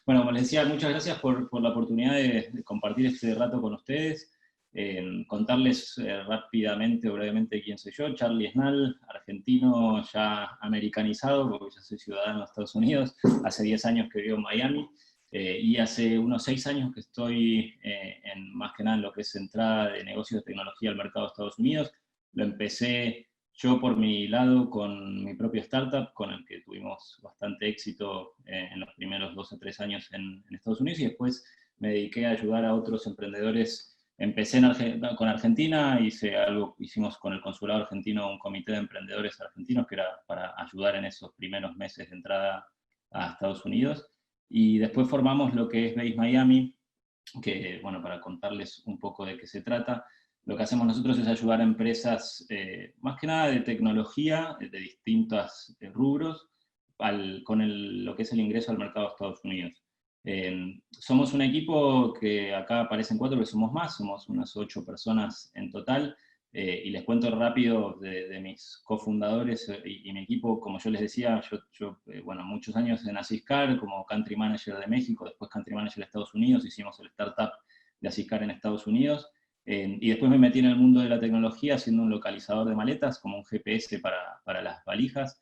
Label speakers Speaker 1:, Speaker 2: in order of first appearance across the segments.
Speaker 1: Bueno, como les decía, muchas gracias por la oportunidad de compartir este rato con ustedes. Contarles rápidamente o brevemente quién soy yo. Charlie Snall, argentino ya americanizado, porque ya soy ciudadano de Estados Unidos. Hace 10 años que vivo en Miami. Y hace unos 6 años que estoy más que nada en lo que es entrada de negocios de tecnología al mercado de Estados Unidos. Lo empecé yo por mi lado con mi propio startup, con el que tuvimos bastante éxito en los primeros 2 o 3 años en Estados Unidos, y después me dediqué a ayudar a otros emprendedores. Empecé con Argentina, hicimos con el consulado argentino un comité de emprendedores argentinos que era para ayudar en esos primeros meses de entrada a Estados Unidos. Y después formamos lo que es Base Miami, que, bueno, para contarles un poco de qué se trata, lo que hacemos nosotros es ayudar a empresas, más que nada de tecnología, de distintos rubros, lo que es el ingreso al mercado de Estados Unidos. Somos un equipo que acá aparecen 4, pero somos más, somos unas 8 personas en total, y les cuento rápido de mis cofundadores y mi equipo. Como yo les decía, bueno, muchos años en Asiscar como Country Manager de México, después Country Manager de Estados Unidos, hicimos el startup de Asiscar en Estados Unidos, y después me metí en el mundo de la tecnología haciendo un localizador de maletas, como un GPS para las valijas.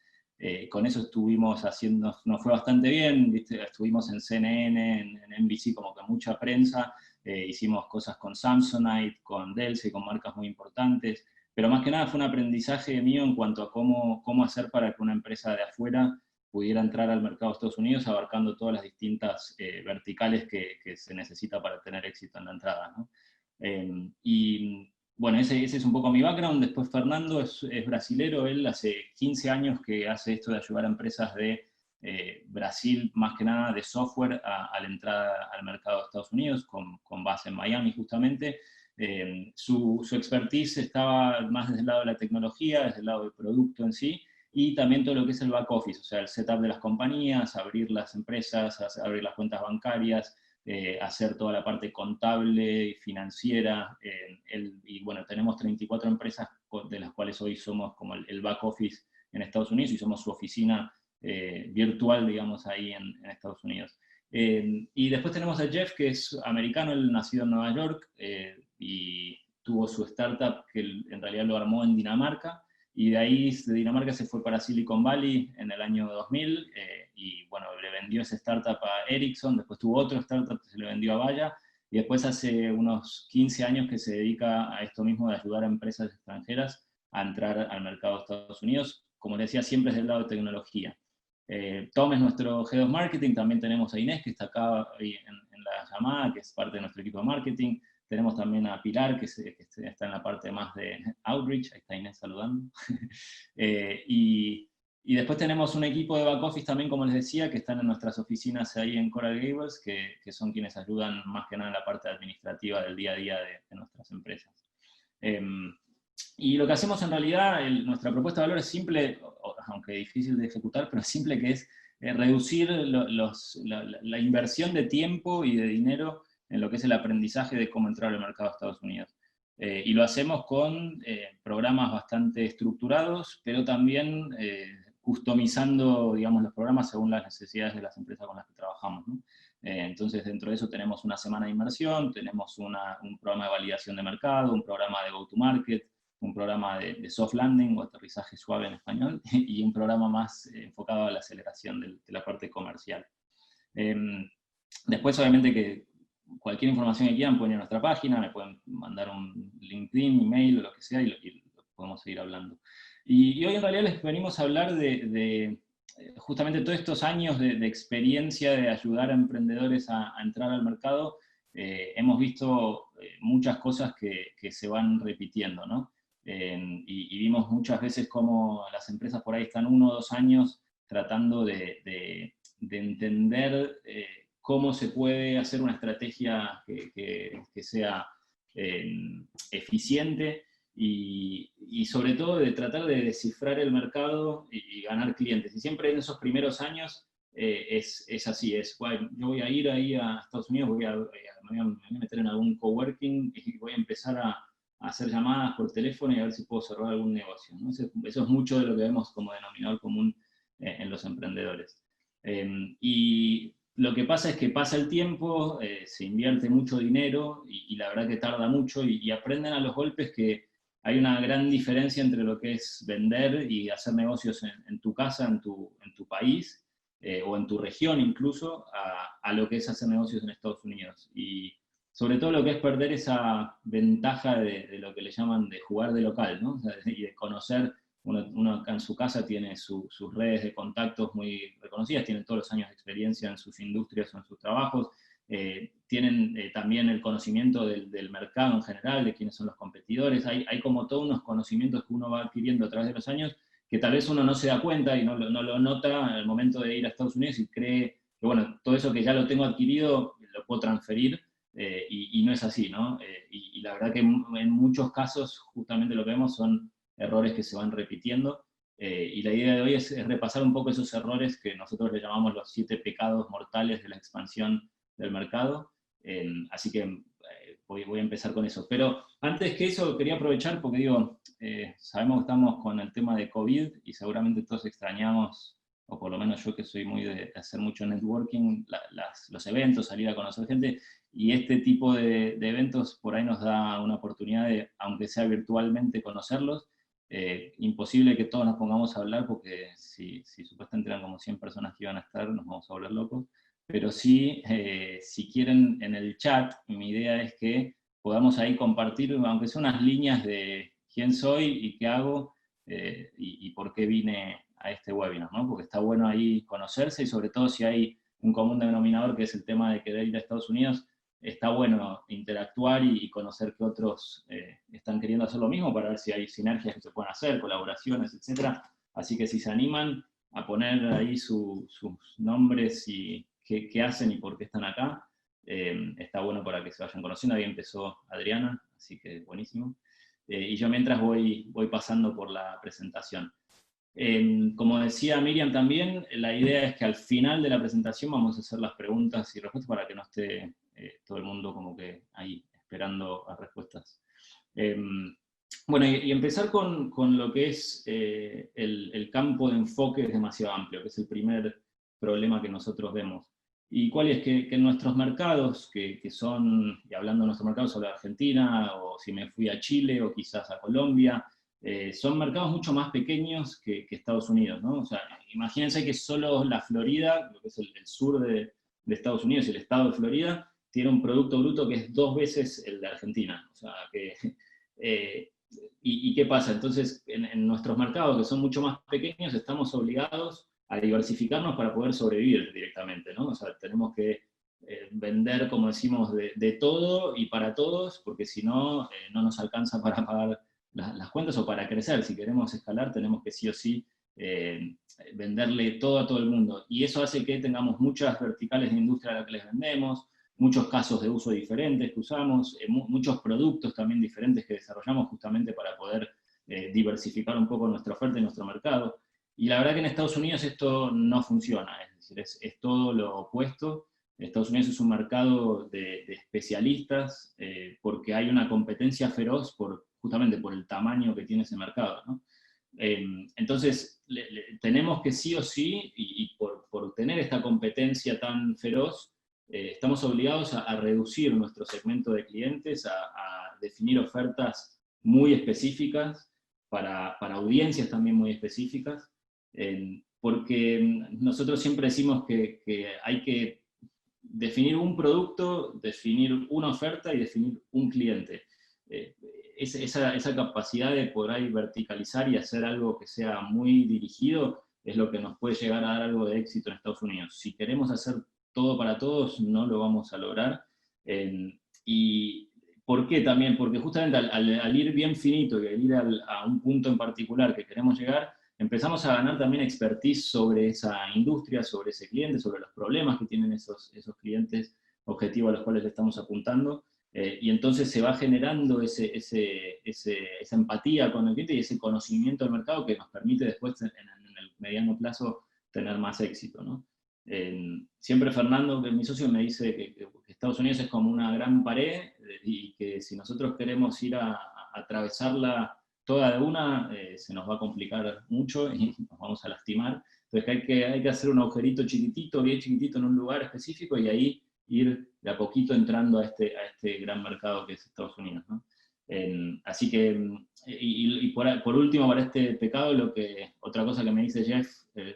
Speaker 1: Con eso estuvimos haciendo, nos fue bastante bien, ¿viste? Estuvimos en CNN, en NBC, como que mucha prensa. Hicimos cosas con Samsonite, con Dell, con marcas muy importantes, pero más que nada fue un aprendizaje mío en cuanto a cómo hacer para que una empresa de afuera pudiera entrar al mercado de Estados Unidos, abarcando todas las distintas verticales que se necesita para tener éxito en la entrada, ¿no? Y bueno, ese es un poco mi background. Después Fernando es brasilero, él hace 15 años que hace esto de ayudar a empresas de Brasil, más que nada de software, a la entrada al mercado de Estados Unidos, con base en Miami justamente. Su expertise estaba más desde el lado de la tecnología, desde el lado del producto en sí, y también todo lo que es el back office, o sea, el setup de las compañías, abrir las empresas, abrir las cuentas bancarias, hacer toda la parte contable y financiera. Y bueno, tenemos 34 empresas de las cuales hoy somos como el back office en Estados Unidos, y somos su oficina virtual, digamos, ahí en Estados Unidos. Y después tenemos a Jeff, que es americano, él nacido en Nueva York, y tuvo su startup que en realidad lo armó en Dinamarca, y de ahí, de Dinamarca, se fue para Silicon Valley en el año 2000, y bueno, le vendió esa startup a Ericsson. Después tuvo otro startup que se le vendió a Vaya, y después hace unos 15 años que se dedica a esto mismo de ayudar a empresas extranjeras a entrar al mercado de Estados Unidos. Como les decía, siempre es del lado de tecnología. Tom es nuestro Head of Marketing. También tenemos a Inés, que está acá en la llamada, que es parte de nuestro equipo de marketing. Tenemos también a Pilar, que está en la parte más de outreach. Ahí está Inés saludando. Y después tenemos un equipo de back office también, como les decía, que están en nuestras oficinas ahí en Coral Gables, que son quienes ayudan más que nada en la parte administrativa del día a día de nuestras empresas. Y lo que hacemos en realidad, nuestra propuesta de valor es simple, aunque difícil de ejecutar, pero simple, que es reducir la inversión de tiempo y de dinero en lo que es el aprendizaje de cómo entrar al mercado de Estados Unidos. Y lo hacemos con programas bastante estructurados, pero también customizando, digamos, los programas según las necesidades de las empresas con las que trabajamos, ¿no? Entonces, dentro de eso tenemos una semana de inmersión, tenemos un programa de validación de mercado, un programa de go-to-market, un programa de soft landing o aterrizaje suave en español, y un programa más enfocado a la aceleración de la parte comercial. Después, obviamente, que cualquier información que quieran pueden ir a nuestra página, me pueden mandar un LinkedIn, email o lo que sea, y lo podemos seguir hablando. Y hoy en realidad les venimos a hablar de justamente todos estos años de experiencia de ayudar a emprendedores a entrar al mercado. Hemos visto muchas cosas que se van repitiendo, ¿no? Y vimos muchas veces cómo las empresas por ahí están 1 o 2 años tratando de entender cómo se puede hacer una estrategia que sea eficiente, y sobre todo de tratar de descifrar el mercado y ganar clientes. Y siempre en esos primeros años es así, bueno, yo voy a ir ahí a Estados Unidos, me voy a meter en algún coworking y voy a empezar a hacer llamadas por teléfono y a ver si puedo cerrar algún negocio, ¿no? Eso es mucho de lo que vemos como denominador común en los emprendedores. Y lo que pasa es que pasa el tiempo, se invierte mucho dinero y la verdad que tarda mucho y aprenden a los golpes que hay una gran diferencia entre lo que es vender y hacer negocios en tu casa, en tu país, o en tu región incluso, a lo que es hacer negocios en Estados Unidos. Y sobre todo lo que es perder esa ventaja de lo que le llaman de jugar de local, ¿no? O sea, y de conocer, uno acá en su casa tiene sus redes de contactos muy reconocidas, tienen todos los años de experiencia en sus industrias o en sus trabajos, tienen también el conocimiento del mercado en general, de quiénes son los competidores, hay como todos unos conocimientos que uno va adquiriendo a través de los años que tal vez uno no se da cuenta y no lo nota en el momento de ir a Estados Unidos y cree que, bueno, todo eso que ya lo tengo adquirido lo puedo transferir, y no es así, ¿no? Y la verdad que en muchos casos justamente lo que vemos son errores que se van repitiendo, y la idea de hoy es repasar un poco esos errores que nosotros le llamamos los 7 pecados mortales de la expansión del mercado, así que voy a empezar con eso. Pero antes que eso, quería aprovechar porque digo, sabemos que estamos con el tema de COVID y seguramente todos extrañamos, o por lo menos yo que soy muy de hacer mucho networking, los eventos, salir a conocer gente, y este tipo de eventos por ahí nos da una oportunidad de, aunque sea virtualmente, conocerlos. Imposible que todos nos pongamos a hablar porque si supuestamente eran como 100 personas que iban a estar, nos vamos a volver locos. Pero sí, si quieren en el chat, mi idea es que podamos ahí compartir, aunque sea unas líneas de quién soy y qué hago, y por qué vine a este webinar, ¿no? Porque está bueno ahí conocerse y sobre todo si hay un común denominador que es el tema de querer ir a Estados Unidos, está bueno interactuar y conocer que otros están queriendo hacer lo mismo para ver si hay sinergias que se pueden hacer, colaboraciones, etc. Así que si se animan a poner ahí sus nombres y qué hacen y por qué están acá, está bueno para que se vayan conociendo. Ahí empezó Adriana, así que buenísimo. Y yo mientras voy pasando por la presentación. Como decía Miriam también, la idea es que al final de la presentación vamos a hacer las preguntas y respuestas para que no esté todo el mundo como que ahí esperando las respuestas. Bueno, y empezar con lo que es el campo de enfoque es demasiado amplio, que es el primer problema que nosotros vemos. ¿Y cuál es? Que en nuestros mercados, que son, y hablando de nuestros mercados, sobre Argentina, o si me fui a Chile, o quizás a Colombia, son mercados mucho más pequeños que Estados Unidos, ¿no? O sea, imagínense que solo la Florida, lo que es el sur de Estados Unidos y el estado de Florida, tiene un Producto Bruto que es 2 veces el de Argentina. O sea, que, ¿y qué pasa? Entonces, en nuestros mercados, que son mucho más pequeños, estamos obligados a diversificarnos para poder sobrevivir directamente, ¿no? O sea, tenemos que vender, como decimos, de todo y para todos, porque si no, no nos alcanza para pagar las cuentas o para crecer. Si queremos escalar, tenemos que sí o sí venderle todo a todo el mundo. Y eso hace que tengamos muchas verticales de industria a las que les vendemos, muchos casos de uso diferentes que usamos, muchos productos también diferentes que desarrollamos justamente para poder diversificar un poco nuestra oferta y nuestro mercado. Y la verdad que en Estados Unidos esto no funciona, es decir, es todo lo opuesto. Estados Unidos es un mercado de especialistas, porque hay una competencia feroz justamente por el tamaño que tiene ese mercado, ¿no? Entonces, tenemos que sí o sí, y por tener esta competencia tan feroz, estamos obligados a reducir nuestro segmento de clientes, a definir ofertas muy específicas para audiencias también muy específicas, porque nosotros siempre decimos que hay que definir un producto, definir una oferta y definir un cliente. Esa capacidad de poder ahí verticalizar y hacer algo que sea muy dirigido es lo que nos puede llegar a dar algo de éxito en Estados Unidos. Si queremos hacer todo para todos, no lo vamos a lograr. ¿Y por qué también? Porque justamente al ir bien finito y al ir a un punto en particular que queremos llegar, empezamos a ganar también expertise sobre esa industria, sobre ese cliente, sobre los problemas que tienen esos clientes objetivos a los cuales le estamos apuntando, y entonces se va generando esa empatía con el cliente y ese conocimiento del mercado que nos permite después en el mediano plazo tener más éxito, ¿no? Siempre Fernando, que es mi socio, me dice que Estados Unidos es como una gran pared, y que si nosotros queremos ir a atravesarla toda de una, se nos va a complicar mucho y nos vamos a lastimar. Entonces hay que hacer un agujerito chiquitito, bien chiquitito en un lugar específico, y ahí ir de a poquito entrando a este gran mercado que es Estados Unidos, ¿no? Así que, y por último, para este pecado, otra cosa que me dice Jeff,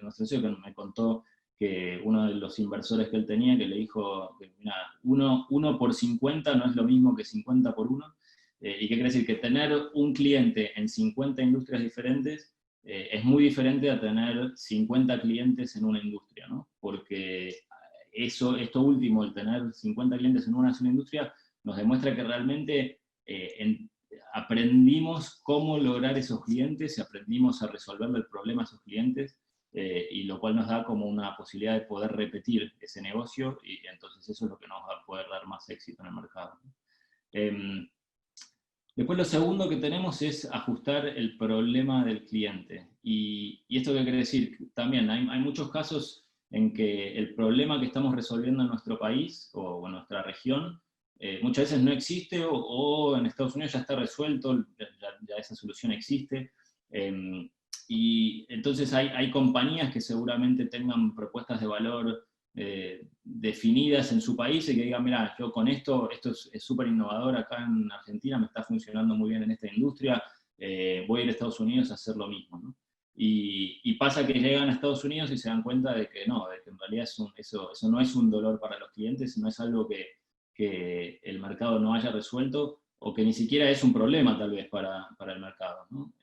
Speaker 1: nuestro CEO, que me contó que uno de los inversores que él tenía, que le dijo que mira, 1 por 50 no es lo mismo que 50 por 1, y qué quiere decir que tener un cliente en 50 industrias diferentes es muy diferente a tener 50 clientes en una industria, ¿no? Porque esto último, el tener 50 clientes en una sola industria, nos demuestra que realmente aprendimos cómo lograr esos clientes y aprendimos a resolverle el problema a esos clientes, y lo cual nos da como una posibilidad de poder repetir ese negocio, y entonces eso es lo que nos va a poder dar más éxito en el mercado. Después lo segundo que tenemos es ajustar el problema del cliente. ¿Y esto qué quiere decir? También hay muchos casos en que el problema que estamos resolviendo en nuestro país o en nuestra región muchas veces no existe, o en Estados Unidos ya está resuelto, ya esa solución existe. Y entonces hay compañías que seguramente tengan propuestas de valor definidas en su país, y que digan, mira, yo con esto es súper innovador acá en Argentina, me está funcionando muy bien en esta industria, voy a ir a Estados Unidos a hacer lo mismo, ¿no? Y pasa que llegan a Estados Unidos y se dan cuenta de que no, de que en realidad eso no es un dolor para los clientes, no es algo que el mercado no haya resuelto, o que ni siquiera es un problema tal vez para el mercado, ¿no?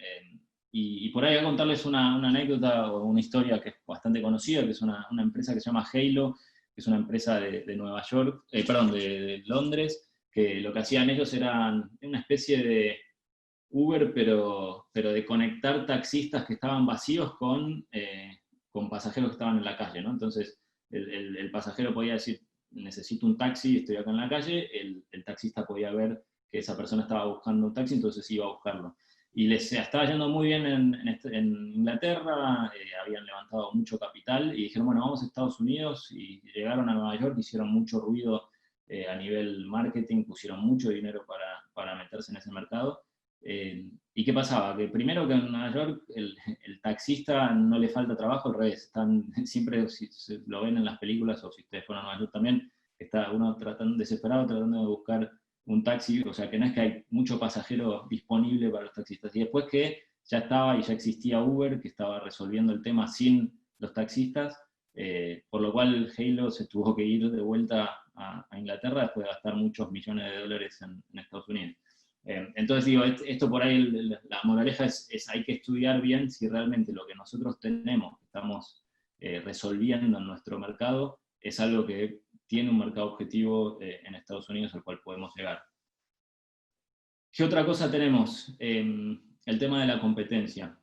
Speaker 1: Y por ahí voy a contarles una anécdota o una historia que es bastante conocida, que es una empresa que se llama Halo, que es una empresa de Nueva York, perdón, de Londres, que lo que hacían ellos era una especie de Uber, pero de conectar taxistas que estaban vacíos con pasajeros que estaban en la calle, ¿no? Entonces, el pasajero podía decir, necesito un taxi, estoy acá en la calle, el taxista podía ver que esa persona estaba buscando un taxi, entonces iba a buscarlo. Y les estaba yendo muy bien en Inglaterra, habían levantado mucho capital, y dijeron, bueno, vamos a Estados Unidos, y llegaron a Nueva York, hicieron mucho ruido a nivel marketing, pusieron mucho dinero para meterse en ese mercado. ¿Y qué pasaba? Que primero que en Nueva York el taxista no le falta trabajo, al revés, siempre, si lo ven en las películas, o si ustedes fueron a Nueva York también, está uno desesperado tratando de buscar un taxi, o sea que no es que hay mucho pasajero disponible para los taxistas. Y después que ya estaba y ya existía Uber, que estaba resolviendo el tema sin los taxistas, por lo cual Halo se tuvo que ir de vuelta a Inglaterra después de gastar muchos millones de dólares en Estados Unidos. Entonces digo, esto por ahí, la moraleja es hay que estudiar bien si realmente lo que nosotros tenemos, que estamos resolviendo en nuestro mercado, es algo que tiene un mercado objetivo en Estados Unidos al cual podemos llegar. ¿Qué otra cosa tenemos? El tema de la competencia.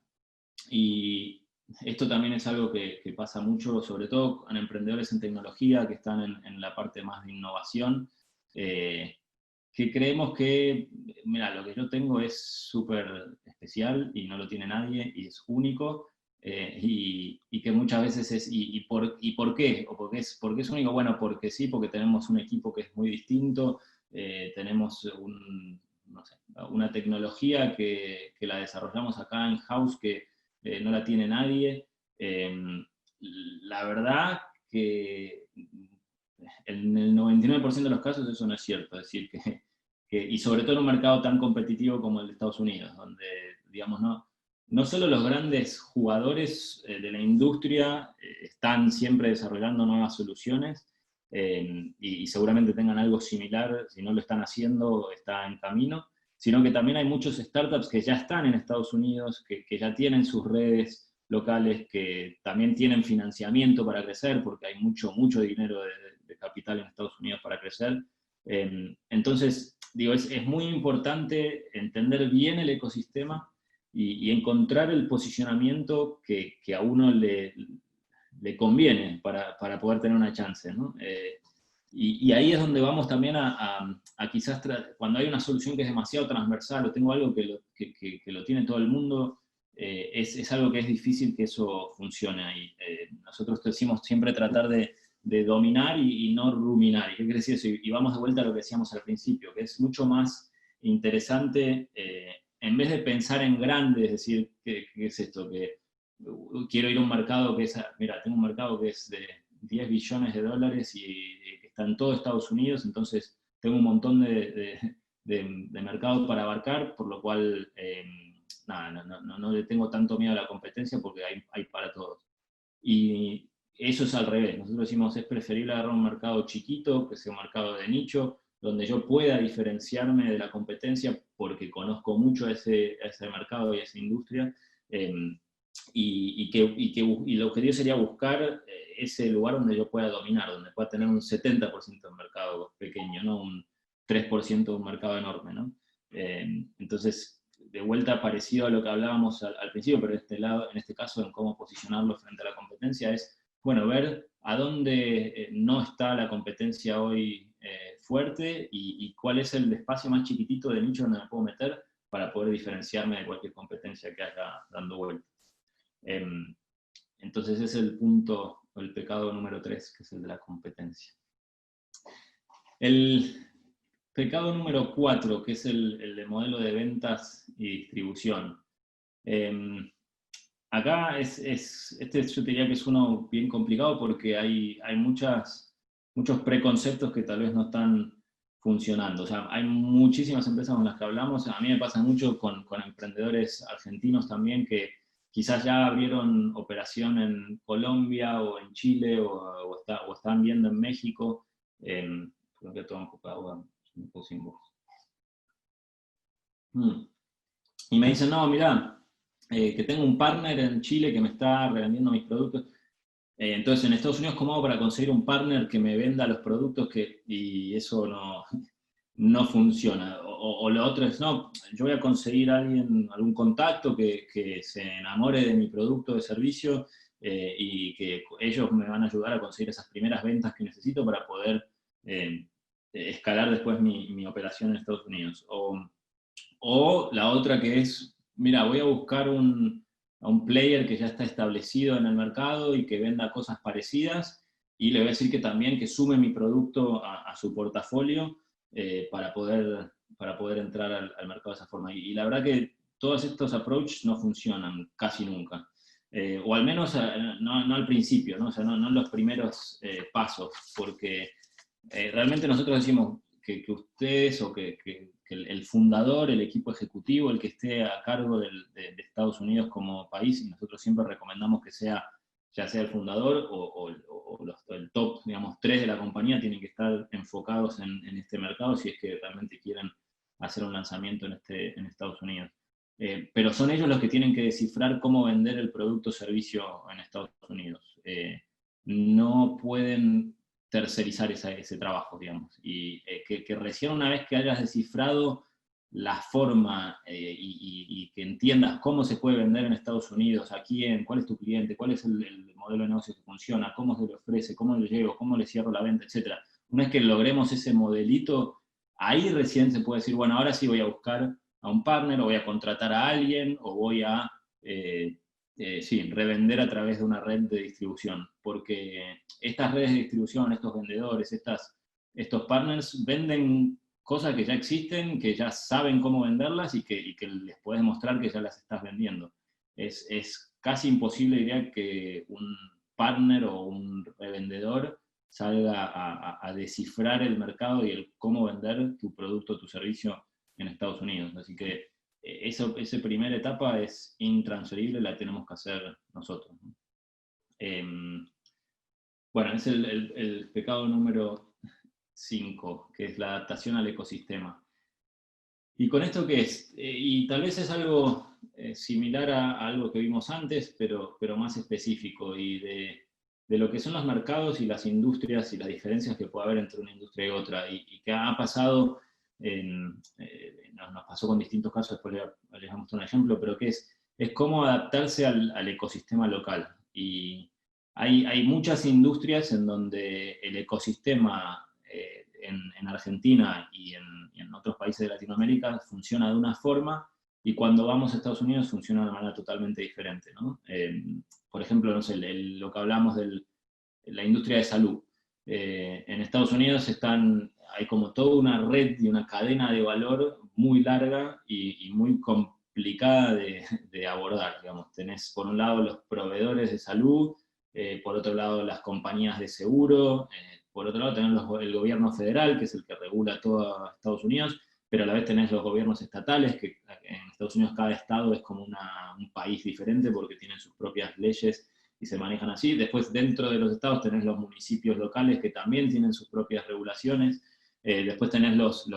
Speaker 1: Y esto también es algo que pasa mucho, sobre todo con emprendedores en tecnología que están en la parte más de innovación, que creemos que, mira, lo que yo tengo es súper especial y no lo tiene nadie y es único, y que muchas veces es, ¿y por qué? ¿O porque es único? Bueno, porque sí, porque tenemos un equipo que es muy distinto, tenemos no sé, una tecnología que la desarrollamos acá en house que no la tiene nadie. La verdad que en el 99% de los casos eso no es cierto, es decir, y sobre todo en un mercado tan competitivo como el de Estados Unidos, donde, digamos, no solo los grandes jugadores de la industria están siempre desarrollando nuevas soluciones, y seguramente tengan algo similar, si no lo están haciendo, está en camino, sino que también hay muchos startups que ya están en Estados Unidos, que ya tienen sus redes locales, que también tienen financiamiento para crecer, porque hay mucho dinero de capital en Estados Unidos para crecer. Entonces, digo, es muy importante entender bien el ecosistema y encontrar el posicionamiento que a uno le conviene para poder tener una chance, ¿no? Y ahí es donde vamos también a quizás, cuando hay una solución que es demasiado transversal, o tengo algo que lo tiene todo el mundo, es algo que es difícil que eso funcione ahí. Nosotros decimos siempre tratar de dominar y no ruminar. ¿Y qué quiere decir eso? Y vamos de vuelta a lo que decíamos al principio, que es mucho más interesante, en vez de pensar en grande, es decir, ¿qué es esto? Que quiero ir a un mercado que es, mira, tengo un mercado que es de 10 billones de dólares y que está en todo Estados Unidos, entonces tengo un montón de mercado para abarcar, por lo cual nada, no le tengo tanto miedo a la competencia porque hay para todos. Y eso es al revés, nosotros decimos es preferible agarrar un mercado chiquito, que sea un mercado de nicho, donde yo pueda diferenciarme de la competencia porque conozco mucho ese mercado y esa industria, y lo que yo sería buscar ese lugar donde yo pueda dominar, donde pueda tener un 70% de un mercado pequeño, no un 3% de un mercado enorme, ¿no? Entonces, de vuelta parecido a lo que hablábamos al principio, pero en este caso en cómo posicionarlo frente a la competencia, es, bueno, ver a dónde no está la competencia hoy fuerte y cuál es el espacio más chiquitito de nicho donde me puedo meter para poder diferenciarme de cualquier competencia que haya dando vuelta. Entonces ese es el punto, o el pecado número 3, que es el de la competencia. El pecado número 4, que es el de modelo de ventas y distribución. Acá yo diría que es uno bien complicado porque hay muchos preconceptos que tal vez no están funcionando. O sea, hay muchísimas empresas con las que hablamos, a mí me pasa mucho con emprendedores argentinos también que quizás ya abrieron operación en Colombia o en Chile o están viendo en México. Creo que tomo un poco de agua, me puse sin voz. Y me dicen, no, mirá, que tengo un partner en Chile que me está revendiendo mis productos. Entonces, en Estados Unidos, ¿cómo hago para conseguir un partner que me venda los productos? Y eso no funciona. O lo otro es, no, yo voy a conseguir a alguien, algún contacto que se enamore de mi producto o de servicio y que ellos me van a ayudar a conseguir esas primeras ventas que necesito para poder escalar después mi operación en Estados Unidos. O la otra que es, mira, voy a buscar a un player que ya está establecido en el mercado y que venda cosas parecidas y le voy a decir que también que sume mi producto a su portafolio para poder entrar al mercado de esa forma. Y la verdad que todos estos approaches no funcionan casi nunca. O al menos no al principio, ¿no? O sea, no en los primeros pasos, porque realmente nosotros decimos que ustedes o que el fundador, el equipo ejecutivo, el que esté a cargo de Estados Unidos como país, y nosotros siempre recomendamos que sea, ya sea el fundador o el top, digamos, 3 de la compañía tienen que estar enfocados en este mercado si es que realmente quieren hacer un lanzamiento en Estados Unidos. Pero son ellos los que tienen que descifrar cómo vender el producto o servicio en Estados Unidos. No pueden tercerizar ese trabajo, digamos. Y que recién una vez que hayas descifrado la forma y que entiendas cómo se puede vender en Estados Unidos, a quién, cuál es tu cliente, cuál es el modelo de negocio que funciona, cómo se le ofrece, cómo le llevo, cómo le cierro la venta, etc. Una vez que logremos ese modelito, ahí recién se puede decir, bueno, ahora sí voy a buscar a un partner, o voy a contratar a alguien, o voy a sí, revender a través de una red de distribución, porque estas redes de distribución, estos vendedores, estos partners venden cosas que ya existen, que ya saben cómo venderlas y que les puedes mostrar que ya las estás vendiendo. Es casi imposible, diría, que un partner o un revendedor salga a descifrar el mercado y el cómo vender tu producto o tu servicio en Estados Unidos. Así que esa primera etapa es intransferible, la tenemos que hacer nosotros, ¿no? Bueno, es el pecado número 5, que es la adaptación al ecosistema. ¿Y con esto qué es? Y tal vez es algo similar a algo que vimos antes, pero más específico, y de lo que son los mercados y las industrias y las diferencias que puede haber entre una industria y otra, y que ha pasado, nos pasó con distintos casos, después les vamos a mostrar un ejemplo, pero que es cómo adaptarse al ecosistema local. Y hay muchas industrias en donde el ecosistema en Argentina y en otros países de Latinoamérica funciona de una forma, y cuando vamos a Estados Unidos funciona de una manera totalmente diferente, ¿no? Por ejemplo, no sé, lo que hablamos de la industria de salud. En Estados Unidos hay como toda una red y una cadena de valor muy larga y muy complicada de abordar, digamos. Tenés por un lado los proveedores de salud, por otro lado las compañías de seguro, por otro lado tenés el gobierno federal, que es el que regula todo Estados Unidos, pero a la vez tenés los gobiernos estatales, que en Estados Unidos cada estado es como un país diferente porque tienen sus propias leyes y se manejan así. Después dentro de los estados tenés los municipios locales que también tienen sus propias regulaciones. Después tenés los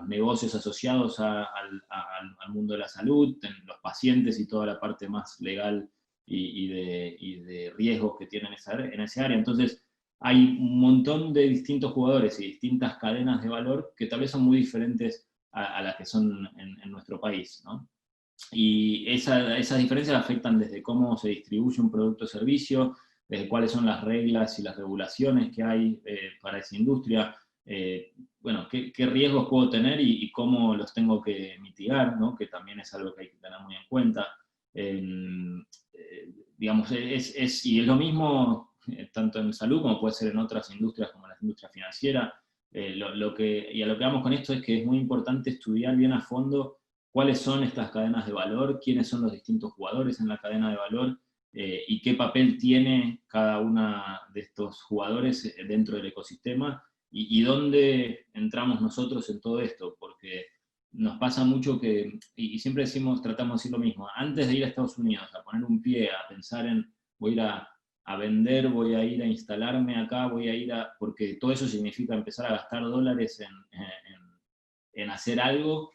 Speaker 1: negocios asociados al mundo de la salud, los pacientes y toda la parte más legal y de riesgos que tienen en ese área. Entonces, hay un montón de distintos jugadores y distintas cadenas de valor que tal vez son muy diferentes a las que son en nuestro país, ¿no? Y esas diferencias afectan desde cómo se distribuye un producto o servicio, desde cuáles son las reglas y las regulaciones que hay para esa industria, bueno, qué riesgos puedo tener y cómo los tengo que mitigar, ¿no? Que también es algo que hay que tener muy en cuenta. Digamos, y es lo mismo tanto en salud como puede ser en otras industrias como la industria financiera. Y a lo que vamos con esto es que es muy importante estudiar bien a fondo cuáles son estas cadenas de valor, quiénes son los distintos jugadores en la cadena de valor y qué papel tiene cada uno de estos jugadores dentro del ecosistema y dónde entramos nosotros en todo esto, porque nos pasa mucho que, y siempre tratamos de decir lo mismo, antes de ir a Estados Unidos, a poner un pie, a pensar en voy a ir a vender, voy a ir a instalarme acá, porque todo eso significa empezar a gastar dólares en hacer algo,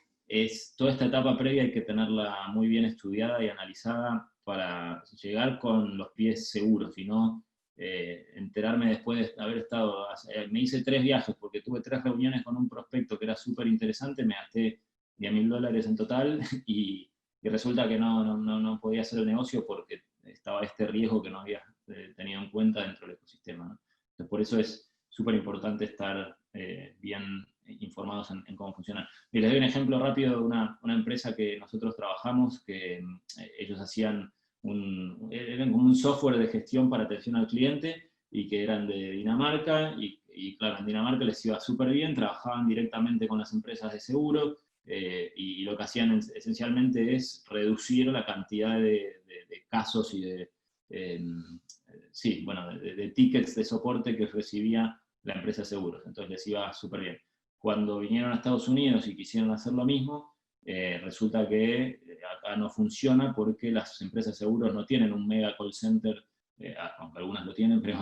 Speaker 1: toda esta etapa previa hay que tenerla muy bien estudiada y analizada para llegar con los pies seguros, y no enterarme después de haber estado, me hice 3 viajes porque tuve 3 reuniones con un prospecto que era súper interesante, me gasté $10.000 en total y resulta que no podía hacer el negocio porque estaba este riesgo que no había tenido en cuenta dentro del ecosistema, ¿no? Entonces, por eso es súper importante estar bien informados en cómo funciona. Y les doy un ejemplo rápido de una empresa que nosotros trabajamos, que ellos eran como un software de gestión para atención al cliente, y que eran de Dinamarca, y claro, en Dinamarca les iba súper bien, trabajaban directamente con las empresas de seguro, y lo que hacían esencialmente es reducir la cantidad de casos y de tickets de soporte que recibía la empresa de seguros. Entonces les iba súper bien. Cuando vinieron a Estados Unidos y quisieron hacer lo mismo, resulta que acá no funciona porque las empresas de seguros no tienen un mega call center, aunque algunas lo tienen, pero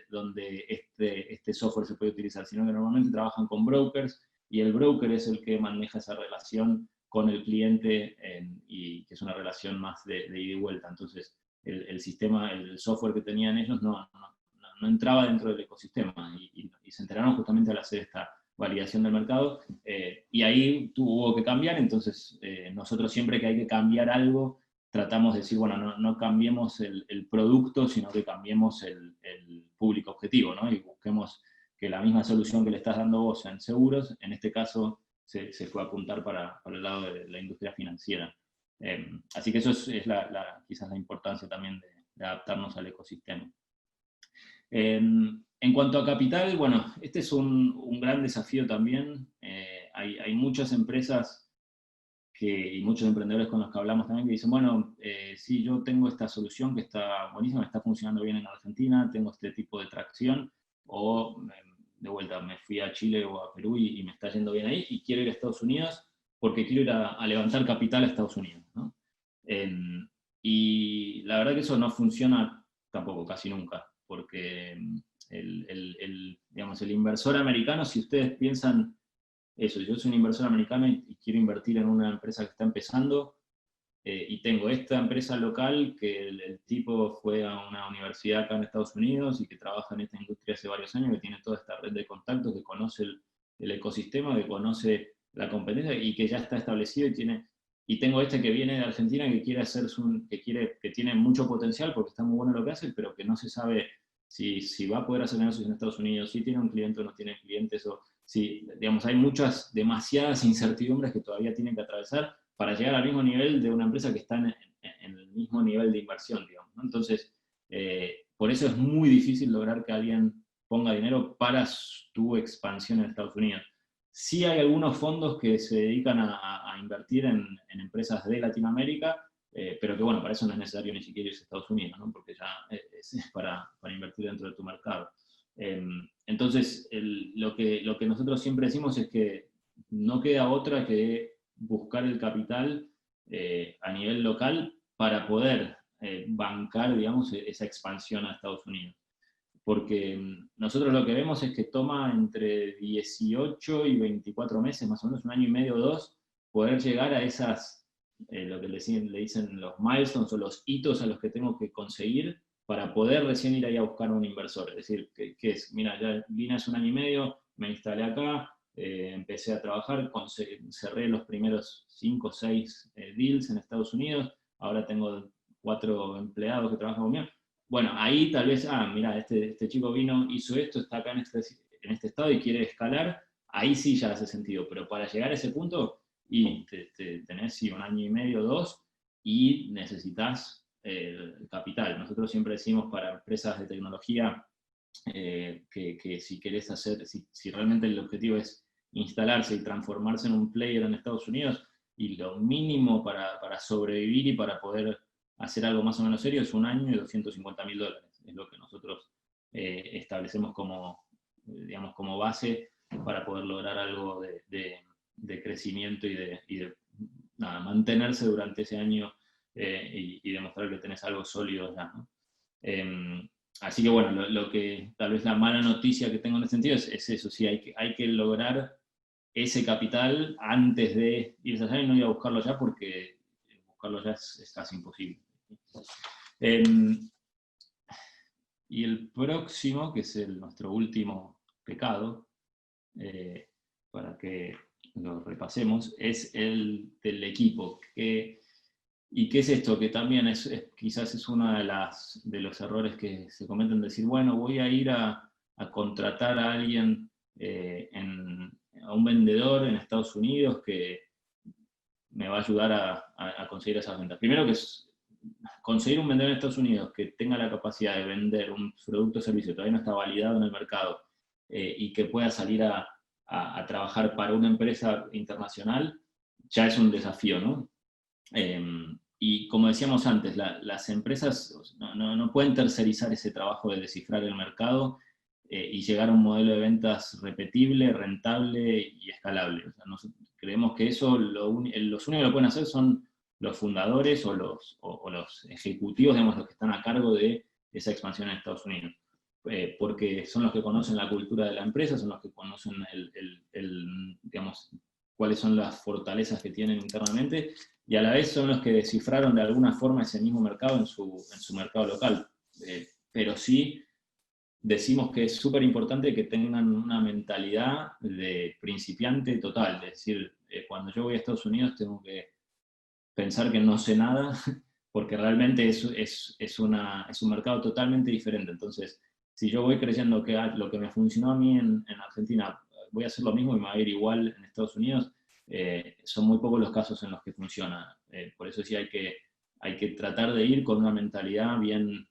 Speaker 1: donde este software se puede utilizar, sino que normalmente trabajan con brokers, y el broker es el que maneja esa relación con el cliente, y que es una relación más de ida y vuelta. Entonces, el sistema, el software que tenían ellos no entraba dentro del ecosistema, y se enteraron justamente al hacer esta validación del mercado, y ahí tuvo que cambiar. Entonces nosotros siempre que hay que cambiar algo, tratamos de decir, bueno, no cambiemos el producto, sino que cambiemos el público objetivo, ¿no? Y busquemos que la misma solución que le estás dando vos en seguros, en este caso se fue a apuntar para el lado de la industria financiera. Así que eso es quizás la importancia también de adaptarnos al ecosistema. En cuanto a capital, bueno, este es un gran desafío también. Hay muchas empresas y muchos emprendedores con los que hablamos también que dicen, bueno, sí, yo tengo esta solución que está buenísima, está funcionando bien en Argentina, tengo este tipo de tracción, o de vuelta me fui a Chile o a Perú y me está yendo bien ahí, y quiero ir a Estados Unidos porque quiero ir a levantar capital a Estados Unidos, ¿no? Y la verdad que eso no funciona tampoco, casi nunca, porque digamos, el inversor americano, si ustedes piensan eso, yo soy un inversor americano y quiero invertir en una empresa que está empezando, y tengo esta empresa local que el tipo fue a una universidad acá en Estados Unidos y que trabaja en esta industria hace varios años, que tiene toda esta red de contactos, que conoce el ecosistema, que conoce la competencia y que ya está establecido, y tengo este que viene de Argentina que quiere que tiene mucho potencial porque está muy bueno lo que hace, pero que no se sabe si va a poder hacer negocios en Estados Unidos, si tiene un cliente o no tiene clientes, o si, digamos, hay demasiadas incertidumbres que todavía tienen que atravesar para llegar al mismo nivel de una empresa que está en el mismo nivel de inversión, digamos, ¿no? Entonces, por eso es muy difícil lograr que alguien ponga dinero para tu expansión en Estados Unidos. Sí hay algunos fondos que se dedican a invertir en empresas de Latinoamérica, pero que bueno, para eso no es necesario ni siquiera irse a Estados Unidos, ¿no? Porque ya es para invertir dentro de tu mercado. Entonces, lo que nosotros siempre decimos es que no queda otra que buscar el capital a nivel local para poder bancar, digamos, esa expansión a Estados Unidos. Porque nosotros lo que vemos es que toma entre 18 y 24 meses, más o menos un año y medio o dos, poder llegar a esas, lo que le dicen los milestones o los hitos a los que tengo que conseguir para poder recién ir ahí a buscar un inversor. Es decir, que es, mira, ya vine hace un año y medio, me instalé acá, empecé a trabajar, cerré los primeros 5 o 6 deals en Estados Unidos, ahora tengo 4 empleados que trabajan conmigo. Bueno, ahí tal vez, mira, este chico vino, hizo esto, está acá en este estado y quiere escalar, ahí sí ya hace sentido, pero para llegar a ese punto, y tenés sí, un año y medio, 2, y necesitas el capital. Nosotros siempre decimos para empresas de tecnología que si querés hacer, si realmente el objetivo es instalarse y transformarse en un player en Estados Unidos, y lo mínimo para sobrevivir y para poder hacer algo más o menos serio es un año y $250.000. Es lo que nosotros establecemos como, digamos, como base para poder lograr algo de crecimiento y de nada, mantenerse durante ese año y demostrar que tenés algo sólido ya, ¿no? Así que bueno, lo que tal vez la mala noticia que tengo en ese sentido es eso, sí, hay que lograr ese capital antes de irse allá y no ir a buscarlo ya porque buscarlo ya es casi imposible. Y el próximo, que es nuestro último pecado, para que lo repasemos, es el del equipo. ¿Y qué es esto? Que también quizás es uno de los errores que se cometen, decir, bueno, voy a ir a contratar a alguien, a un vendedor en Estados Unidos que me va a ayudar a conseguir esas ventas. Primero que es conseguir un vendedor en Estados Unidos que tenga la capacidad de vender un producto o servicio que todavía no está validado en el mercado y que pueda salir a trabajar para una empresa internacional, ya es un desafío, ¿no? Y como decíamos antes, las empresas no pueden tercerizar ese trabajo de descifrar el mercado y llegar a un modelo de ventas repetible, rentable y escalable. O sea, creemos que eso los únicos que lo pueden hacer son los fundadores o los ejecutivos, digamos, los que están a cargo de esa expansión en Estados Unidos. Porque son los que conocen la cultura de la empresa, son los que conocen digamos, cuáles son las fortalezas que tienen internamente, y a la vez son los que descifraron de alguna forma ese mismo mercado en su mercado local. Pero sí decimos que es súper importante que tengan una mentalidad de principiante total, es decir, cuando yo voy a Estados Unidos tengo que pensar que no sé nada, porque realmente es un mercado totalmente diferente. Entonces, si yo voy creyendo que lo que me funcionó a mí en Argentina, voy a hacer lo mismo y me va a ir igual en Estados Unidos, son muy pocos los casos en los que funciona. Por eso sí hay que tratar de ir con una mentalidad bien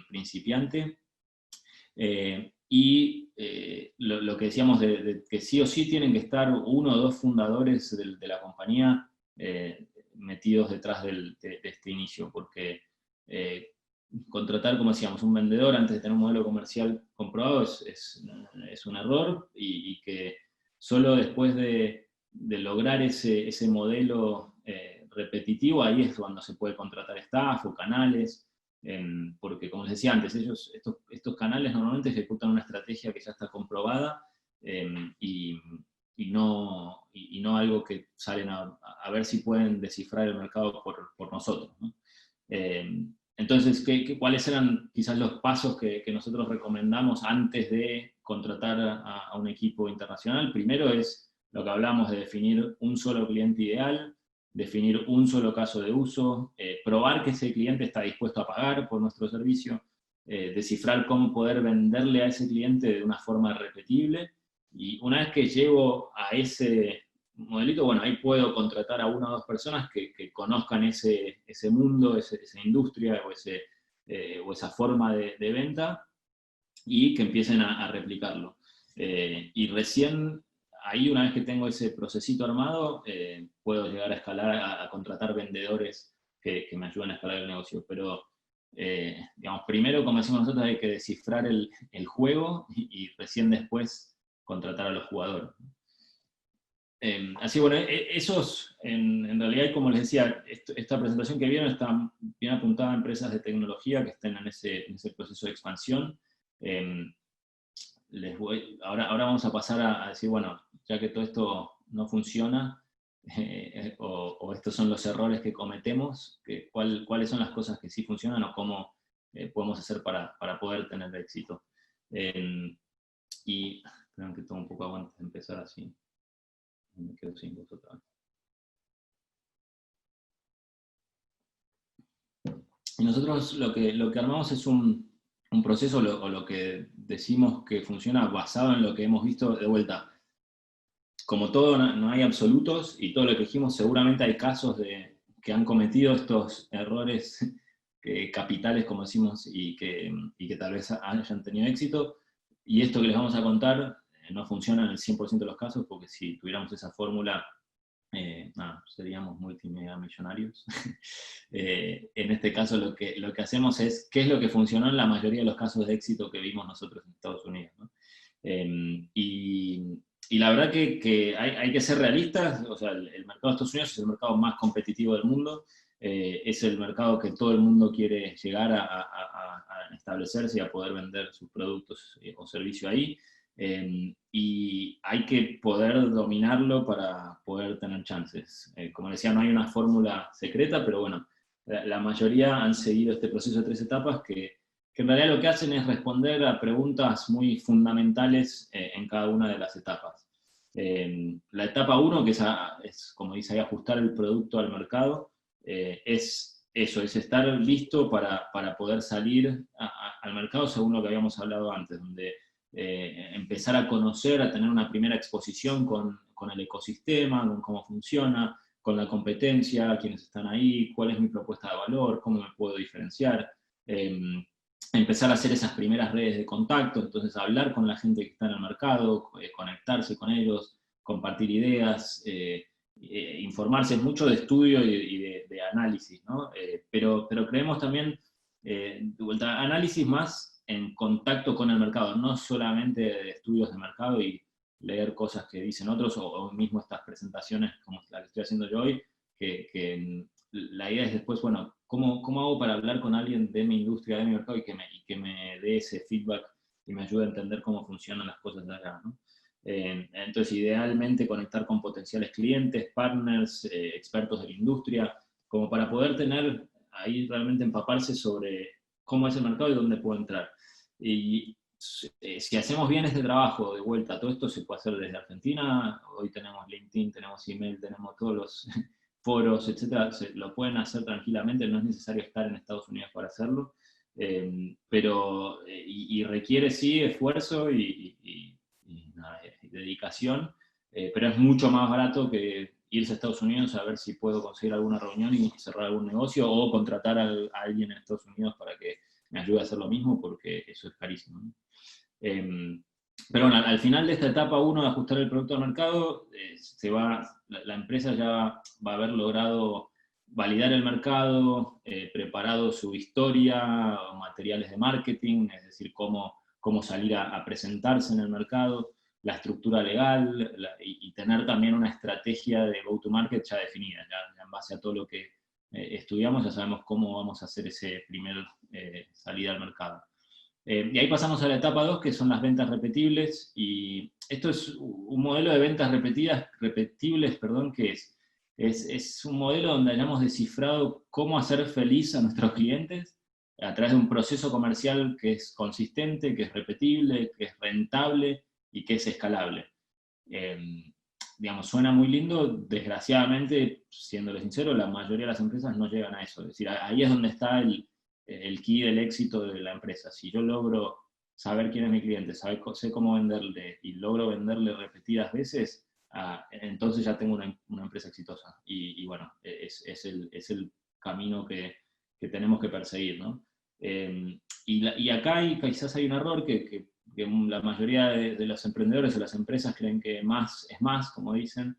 Speaker 1: principiante. Lo que decíamos de que sí o sí tienen que estar uno o dos fundadores de la compañía metidos detrás de este inicio, porque contratar, como decíamos, un vendedor antes de tener un modelo comercial comprobado es un error, y que solo después de lograr ese modelo repetitivo, ahí es cuando se puede contratar staff o canales, porque como les decía antes, estos canales normalmente ejecutan una estrategia que ya está comprobada, y no algo que salen a ver si pueden descifrar el mercado por nosotros, ¿no? Entonces, ¿cuáles eran quizás los pasos que nosotros recomendamos antes de contratar a un equipo internacional? Primero es lo que hablamos de definir un solo cliente ideal, definir un solo caso de uso, probar que ese cliente está dispuesto a pagar por nuestro servicio, descifrar cómo poder venderle a ese cliente de una forma repetible, y una vez que llego a ese modelito, bueno, ahí puedo contratar a una o dos personas que conozcan ese mundo, esa industria o esa forma de venta, y que empiecen a replicarlo. Y recién ahí una vez que tengo ese procesito armado, puedo llegar a escalar, a contratar vendedores que me ayuden a escalar el negocio. Pero, digamos, primero, como decimos nosotros, hay que descifrar el juego y recién después contratar a los jugadores. Así, bueno, esos, en realidad, como les decía, esta presentación que vieron está bien apuntada a empresas de tecnología que estén en ese proceso de expansión. Ahora vamos a pasar a decir, bueno, ya que todo esto no funciona, o estos son los errores que cometemos, cuáles son las cosas que sí funcionan o cómo podemos hacer para poder tener éxito. Y, esperen que tome un poco antes de empezar así. Me quedo sin voz otra vez. Y nosotros lo que armamos es un proceso, o lo que decimos que funciona basado en lo que hemos visto de vuelta. Como todo, no hay absolutos, y todo lo que dijimos, seguramente hay casos que han cometido estos errores capitales, como decimos, y que tal vez hayan tenido éxito. Y esto que les vamos a contar no funciona en el 100% de los casos, porque si tuviéramos esa fórmula, seríamos multimillonarios. En este caso lo que hacemos es qué es lo que funcionó en la mayoría de los casos de éxito que vimos nosotros en Estados Unidos, ¿no? Y la verdad que hay que ser realistas. O sea, el mercado de Estados Unidos es el mercado más competitivo del mundo, es el mercado que todo el mundo quiere llegar a establecerse y a poder vender sus productos o servicios ahí. Y hay que poder dominarlo para poder tener chances. Como decía, no hay una fórmula secreta, pero bueno, la mayoría han seguido este proceso de 3 etapas que en realidad lo que hacen es responder a preguntas muy fundamentales en cada una de las etapas. La etapa 1, que es, como dice ahí, ajustar el producto al mercado, es eso, es estar listo para poder salir al mercado según lo que habíamos hablado antes, donde empezar a conocer, a tener una primera exposición con el ecosistema, con cómo funciona, con la competencia, quiénes están ahí, cuál es mi propuesta de valor, cómo me puedo diferenciar. Empezar a hacer esas primeras redes de contacto, entonces hablar con la gente que está en el mercado, conectarse con ellos, compartir ideas, informarse, mucho de estudio y de análisis, ¿no? Pero creemos también, de vuelta, análisis más en contacto con el mercado, no solamente de estudios de mercado y leer cosas que dicen otros, o mismo estas presentaciones como la que estoy haciendo yo hoy, que la idea es después, bueno, ¿cómo hago para hablar con alguien de mi industria, de mi mercado, y que me dé ese feedback y me ayude a entender cómo funcionan las cosas de allá, ¿no? Entonces, idealmente conectar con potenciales clientes, partners, expertos de la industria, como para poder tener ahí realmente empaparse sobre cómo es el mercado y dónde puedo entrar. Y si hacemos bien este trabajo, de vuelta, todo esto se puede hacer desde Argentina. Hoy tenemos LinkedIn, tenemos email, tenemos todos los foros, etcétera, lo pueden hacer tranquilamente, no es necesario estar en Estados Unidos para hacerlo, pero requiere sí esfuerzo y dedicación, pero es mucho más barato que irse a Estados Unidos a ver si puedo conseguir alguna reunión y cerrar algún negocio, o contratar a alguien en Estados Unidos para que me ayude a hacer lo mismo, porque eso es carísimo, ¿no? Pero bueno, al final de esta etapa 1 de ajustar el producto al mercado, la empresa ya va a haber logrado validar el mercado, preparado su historia, materiales de marketing, es decir, cómo salir a presentarse en el mercado, la estructura legal, y tener también una estrategia de go-to-market ya definida. Ya en base a todo lo que estudiamos, ya sabemos cómo vamos a hacer ese primer salida al mercado. Y ahí pasamos a la etapa 2, que son las ventas repetibles, y esto es un modelo de ventas repetibles, que es un modelo donde hayamos descifrado cómo hacer feliz a nuestros clientes a través de un proceso comercial que es consistente, que es repetible, que es rentable y que es escalable. Digamos, suena muy lindo. Desgraciadamente, siéndole sincero, la mayoría de las empresas no llegan a eso. Es decir, ahí es donde está el key del éxito de la empresa. Si yo logro saber quién es mi cliente, sé cómo venderle y logro venderle repetidas veces, entonces ya tengo una empresa exitosa. Y bueno, es el camino que tenemos que perseguir, ¿no? Y acá quizás hay un error que que la mayoría de los emprendedores o las empresas creen que más es más, como dicen.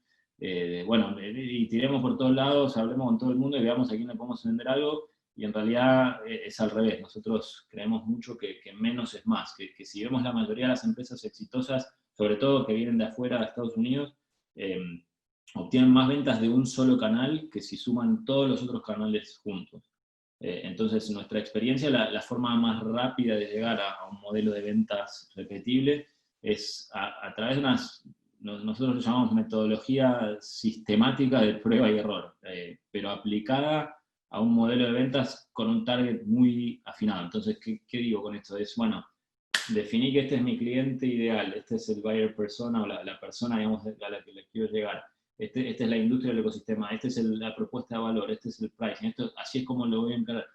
Speaker 1: Bueno, y tiremos por todos lados, hablemos con todo el mundo y veamos a quién le podemos vender algo, y en realidad es al revés. Nosotros creemos mucho que menos es más, que si vemos la mayoría de las empresas exitosas, sobre todo que vienen de afuera de Estados Unidos, obtienen más ventas de un solo canal que si suman todos los otros canales juntos. Entonces, en nuestra experiencia, la forma más rápida de llegar a un modelo de ventas repetible es a través de nosotros lo llamamos metodología sistemática de prueba y error, pero aplicada a un modelo de ventas con un target muy afinado. Entonces, ¿qué digo con esto? Es, bueno, definí que este es mi cliente ideal, este es el buyer persona o la persona, digamos, a la que les quiero llegar. Esta es la industria del ecosistema, esta es la propuesta de valor, este es el pricing, así es como lo voy a encarar.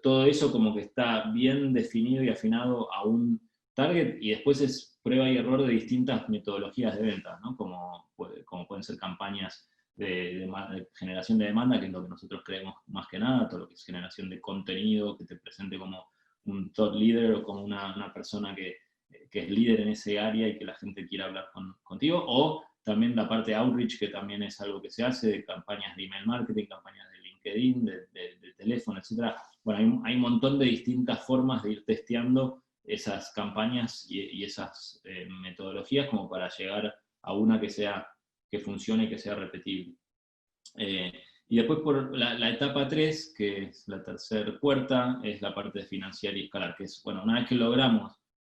Speaker 1: Todo eso como que está bien definido y afinado a un target, y después es prueba y error de distintas metodologías de venta, ¿no? Como pueden ser campañas de generación de demanda, que es lo que nosotros creemos más que nada, todo lo que es generación de contenido, que te presente como un thought leader o como una persona que es líder en ese área y que la gente quiera hablar contigo, o también la parte de outreach, que también es algo que se hace, de campañas de email marketing, campañas de LinkedIn, de teléfono, etc. Bueno, hay un montón de distintas formas de ir testeando esas campañas y esas metodologías como para llegar a una que funcione y que sea repetible. Y después por la etapa 3, que es la tercera puerta, es la parte de financiar y escalar, que es, bueno, una vez que logramos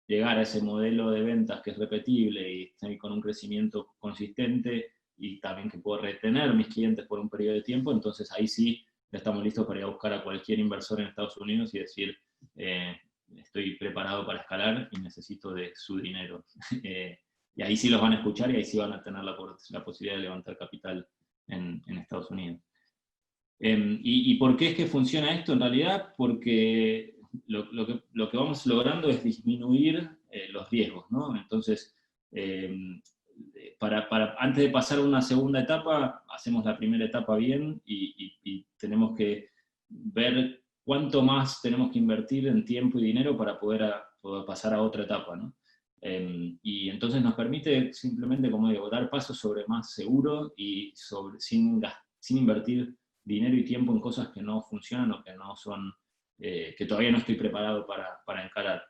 Speaker 1: llegar a ese modelo de ventas que es repetible y con un crecimiento consistente y también que puedo retener mis clientes por un periodo de tiempo, entonces ahí sí ya estamos listos para ir a buscar a cualquier inversor en Estados Unidos y decir, estoy preparado para escalar y necesito de su dinero. Y ahí sí los van a escuchar y ahí sí van a tener la posibilidad de levantar capital en Estados Unidos. ¿Y por qué es que funciona esto en realidad? Porque lo que vamos logrando es disminuir los riesgos, ¿no? Entonces, antes de pasar a una segunda etapa, hacemos la primera etapa bien y tenemos que ver cuánto más tenemos que invertir en tiempo y dinero para poder pasar a otra etapa, ¿no? Y entonces nos permite simplemente, como digo, dar pasos sobre más seguro y sin invertir dinero y tiempo en cosas que no funcionan o que no son, que todavía no estoy preparado para encarar.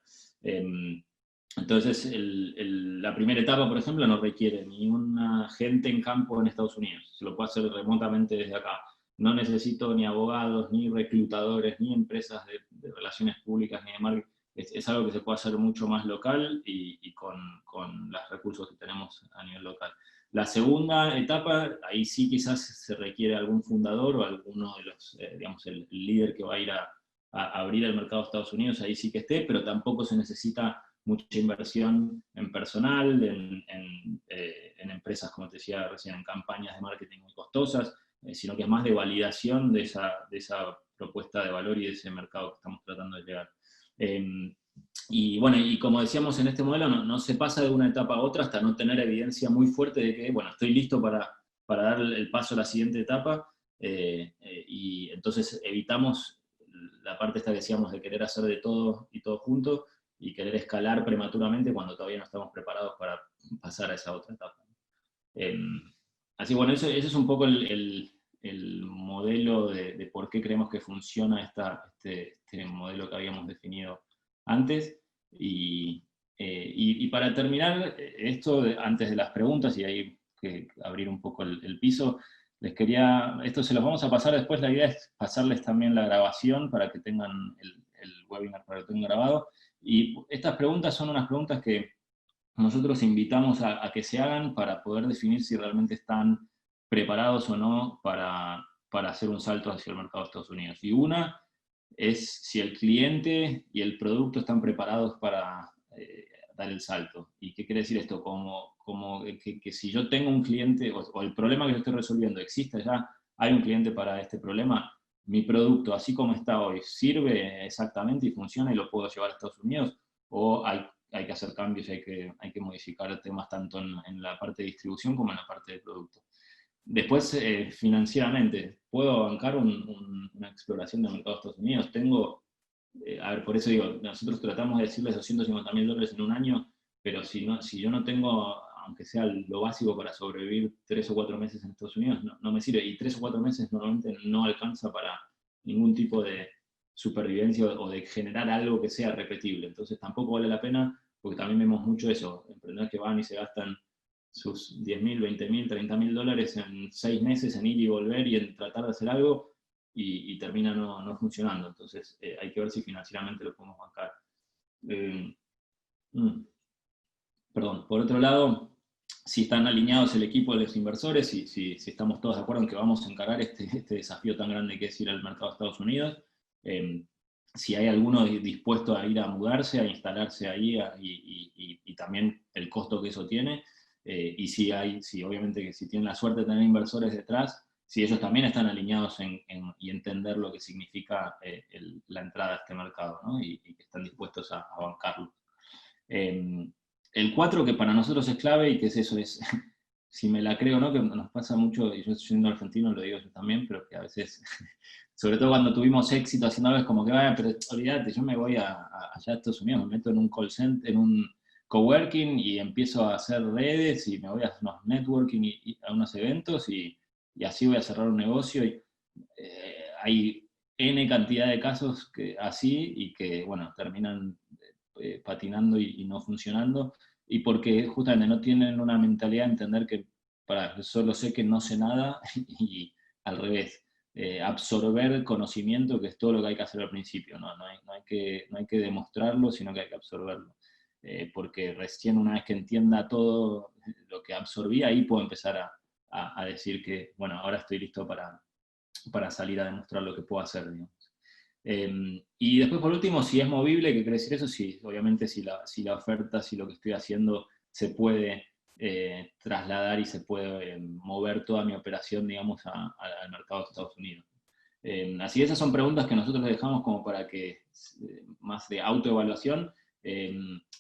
Speaker 1: Entonces, la primera etapa, por ejemplo, no requiere ni un agente en campo en Estados Unidos. Se lo puedo hacer remotamente desde acá. No necesito ni abogados, ni reclutadores, ni empresas de relaciones públicas, ni de marketing. Es algo que se puede hacer mucho más local y con los recursos que tenemos a nivel local. La segunda etapa, ahí sí quizás se requiere algún fundador o alguno de los, digamos, el líder que va a ir a abrir el mercado de Estados Unidos, ahí sí que esté, pero tampoco se necesita mucha inversión en personal, en empresas, como te decía recién, en campañas de marketing muy costosas, sino que es más de validación de esa propuesta de valor y de ese mercado que estamos tratando de llegar. Y bueno, y como decíamos en este modelo, no se pasa de una etapa a otra hasta no tener evidencia muy fuerte de que, bueno, estoy listo para dar el paso a la siguiente etapa, y entonces evitamos la parte esta que decíamos de querer hacer de todo y todo junto, y querer escalar prematuramente cuando todavía no estamos preparados para pasar a esa otra etapa. Así, bueno, ese es un poco el modelo de por qué creemos que funciona este modelo que habíamos definido antes. Y para terminar esto, antes de las preguntas, y ahí que abrir un poco el piso, esto se los vamos a pasar después, la idea es pasarles también la grabación para que tengan el webinar, para que tengan grabado. Y estas preguntas son unas preguntas que nosotros invitamos a que se hagan para poder definir si realmente están preparados o no para hacer un salto hacia el mercado de Estados Unidos. Y una es si el cliente y el producto están preparados para dar el salto. ¿Y qué quiere decir esto? Como que si yo tengo un cliente, o el problema que yo estoy resolviendo existe ya, hay un cliente para este problema, mi producto, así como está hoy, ¿sirve exactamente y funciona y lo puedo llevar a Estados Unidos? ¿O hay que hacer cambios y hay que modificar temas tanto en la parte de distribución como en la parte de producto? Después, financieramente, ¿puedo bancar una exploración del mercado de Estados Unidos? ¿Tengo a ver, por eso digo, nosotros tratamos de decirles $250.000 en un año, pero si yo no tengo, aunque sea lo básico para sobrevivir 3 o 4 meses en Estados Unidos, no me sirve. Y 3 o 4 meses normalmente no alcanza para ningún tipo de supervivencia o de generar algo que sea repetible. Entonces tampoco vale la pena, porque también vemos mucho eso, emprendedores que van y se gastan sus 10.000, 20.000, $30.000 en 6 meses en ir y volver y en tratar de hacer algo, y termina no funcionando. Entonces hay que ver si financieramente lo podemos bancar. Eh, mm, Perdón. Por otro lado, si están alineados el equipo de los inversores, si estamos todos de acuerdo en que vamos a encarar este desafío tan grande que es ir al mercado de Estados Unidos, eh, si hay alguno dispuesto a ir a mudarse, a instalarse ahí, y también el costo que eso tiene, y si obviamente que si tienen la suerte de tener inversores detrás, si ellos también están alineados y entender lo que significa la entrada a este mercado, ¿no? Y que están dispuestos a bancarlo. Eh, el 4 que para nosotros es clave, y que es eso, es si me la creo o no, que nos pasa mucho, y yo siendo argentino lo digo yo también, pero que a veces, sobre todo cuando tuvimos éxito haciendo algo, es como que, vaya, pero olvídate, yo me voy allá a Estados Unidos, me meto en un call center, en un coworking, y empiezo a hacer redes, y me voy a hacer unos networking y a unos eventos, y así voy a cerrar un negocio. Y hay N cantidad de casos así, y que, bueno, terminan patinando y no funcionando, y porque justamente no tienen una mentalidad de entender que solo sé que no sé nada, y al revés, absorber conocimiento, que es todo lo que hay que hacer al principio, no hay que demostrarlo, sino que hay que absorberlo. Porque recién una vez que entienda todo lo que absorbí, ahí puedo empezar a decir que, bueno, ahora estoy listo para salir a demostrar lo que puedo hacer, digamos. Y después, por último, si es movible, ¿qué quiere decir eso? Sí, obviamente si la oferta, si lo que estoy haciendo se puede trasladar y se puede mover toda mi operación, digamos, al mercado de Estados Unidos. Así que esas son preguntas que nosotros les dejamos como para que, más de autoevaluación.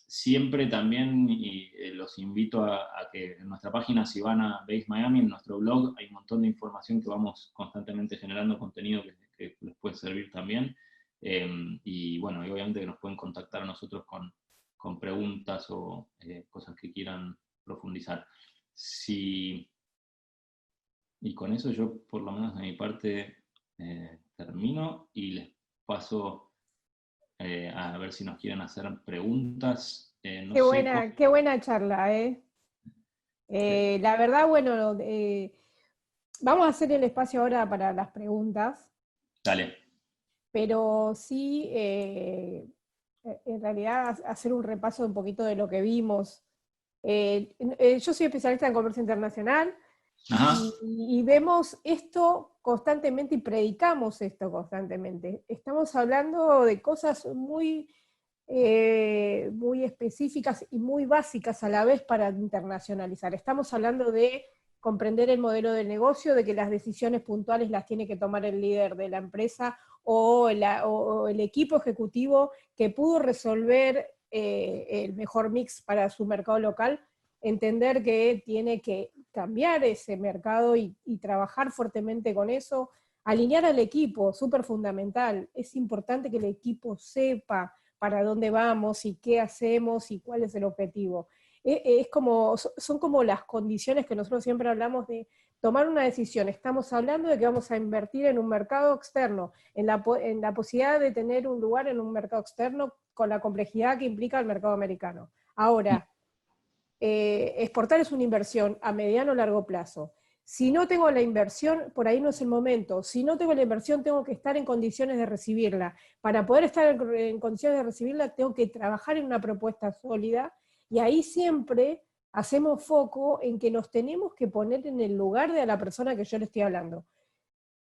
Speaker 1: Siempre también, y los invito a que en nuestra página, si van a Base Miami, en nuestro blog, hay un montón de información que vamos constantemente generando, contenido que les puede servir también. Y bueno, y obviamente que nos pueden contactar a nosotros con preguntas o cosas que quieran profundizar. Y con eso yo, por lo menos de mi parte, termino y les paso a ver si nos quieren hacer preguntas. No sé cómo.
Speaker 2: Qué buena charla, ¿eh? La verdad, bueno, vamos a hacer el espacio ahora para las preguntas,
Speaker 1: Dale.
Speaker 2: pero sí, en realidad, hacer un repaso un poquito de lo que vimos. Yo soy especialista en comercio internacional
Speaker 1: Ajá.
Speaker 2: y vemos esto constantemente y predicamos esto constantemente. Estamos hablando de cosas muy específicas y muy básicas a la vez para internacionalizar. Estamos hablando de comprender el modelo de negocio, de que las decisiones puntuales las tiene que tomar el líder de la empresa o el equipo ejecutivo que pudo resolver el mejor mix para su mercado local, entender que tiene que cambiar ese mercado y trabajar fuertemente con eso, alinear al equipo, súper fundamental. Es importante que el equipo sepa para dónde vamos y qué hacemos y cuál es el objetivo. Son como las condiciones que nosotros siempre hablamos de tomar una decisión. Estamos hablando de que vamos a invertir en un mercado externo, en la posibilidad de tener un lugar en un mercado externo con la complejidad que implica el mercado americano. Ahora, exportar es una inversión a mediano o largo plazo. Si no tengo la inversión, por ahí no es el momento. Si no tengo la inversión, tengo que estar en condiciones de recibirla. Para poder estar en condiciones de recibirla, tengo que trabajar en una propuesta sólida, y ahí siempre hacemos foco en que nos tenemos que poner en el lugar de la persona que yo le estoy hablando.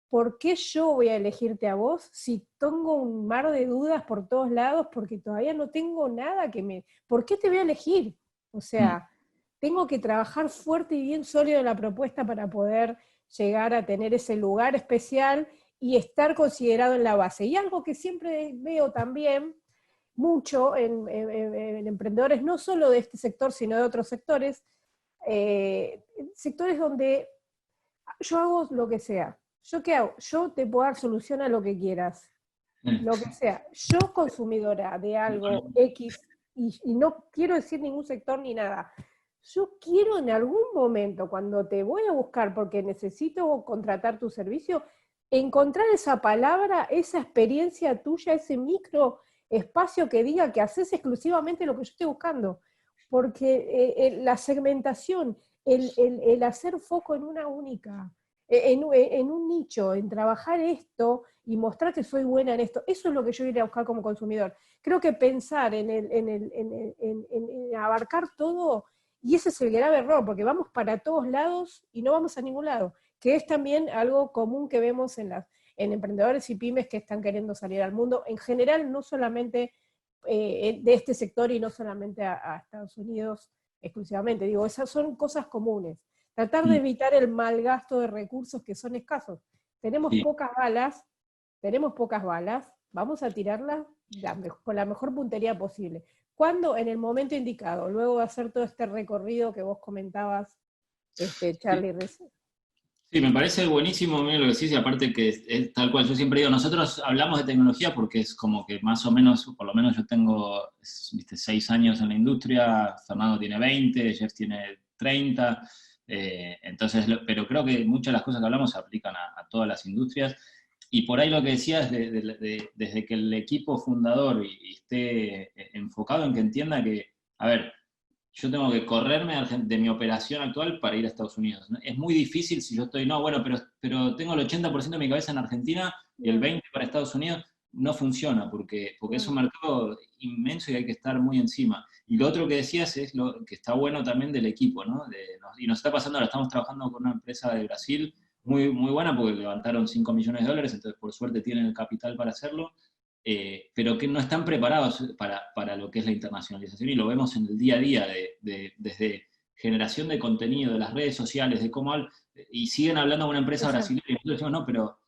Speaker 2: ¿Por qué yo voy a elegirte a vos si tengo un mar de dudas por todos lados porque todavía no tengo nada que me... ¿Por qué te voy a elegir? O sea, tengo que trabajar fuerte y bien sólido en la propuesta para poder llegar a tener ese lugar especial y estar considerado en la base. Y algo que siempre veo también mucho en emprendedores, no solo de este sector, sino de otros sectores, sectores donde yo hago lo que sea. ¿Yo qué hago? Yo te puedo dar solución a lo que quieras. lo que sea. Yo consumidora de algo X, y no quiero decir ningún sector ni nada, yo quiero en algún momento, cuando te voy a buscar porque necesito contratar tu servicio, encontrar esa palabra, esa experiencia tuya, ese micro espacio que diga que haces exclusivamente lo que yo estoy buscando. Porque la segmentación, el hacer foco en una única, en un nicho, en trabajar esto y mostrar que soy buena en esto, eso es lo que yo iría a buscar como consumidor. Creo que pensar en abarcar todo, y ese es el grave error, porque vamos para todos lados y no vamos a ningún lado, que es también algo común que vemos en emprendedores y pymes que están queriendo salir al mundo, en general, no solamente de este sector y no solamente a Estados Unidos exclusivamente. Digo, esas son cosas comunes. Tratar de evitar el mal gasto de recursos que son escasos. Tenemos pocas balas, vamos a tirarlas con la mejor puntería posible. ¿Cuándo? En el momento indicado, luego de hacer todo este recorrido que vos comentabas, Charlie, recién.
Speaker 1: Sí, me parece buenísimo lo que decís, y aparte que es tal cual, yo siempre digo, nosotros hablamos de tecnología porque es como que más o menos, por lo menos yo tengo 6 años en la industria, Fernando tiene 20, Jeff tiene 30, entonces, pero creo que muchas de las cosas que hablamos se aplican a todas las industrias, y por ahí lo que decías, desde que el equipo fundador y esté enfocado en que entienda que, a ver, yo tengo que correrme de mi operación actual para ir a Estados Unidos, ¿no? Es muy difícil si yo estoy, no, bueno, pero tengo el 80% de mi cabeza en Argentina y el 20% para Estados Unidos, no funciona porque es un mercado inmenso y hay que estar muy encima. Y lo otro que decías es lo que está bueno también del equipo, ¿no? Y nos está pasando, ahora estamos trabajando con una empresa de Brasil muy, muy buena porque levantaron $5 millones, entonces por suerte tienen el capital para hacerlo. Pero que no están preparados para lo que es la internacionalización, y lo vemos en el día a día, desde generación de contenido, de las redes sociales, de cómo y siguen hablando de una empresa brasileña, y nosotros decimos, no, pero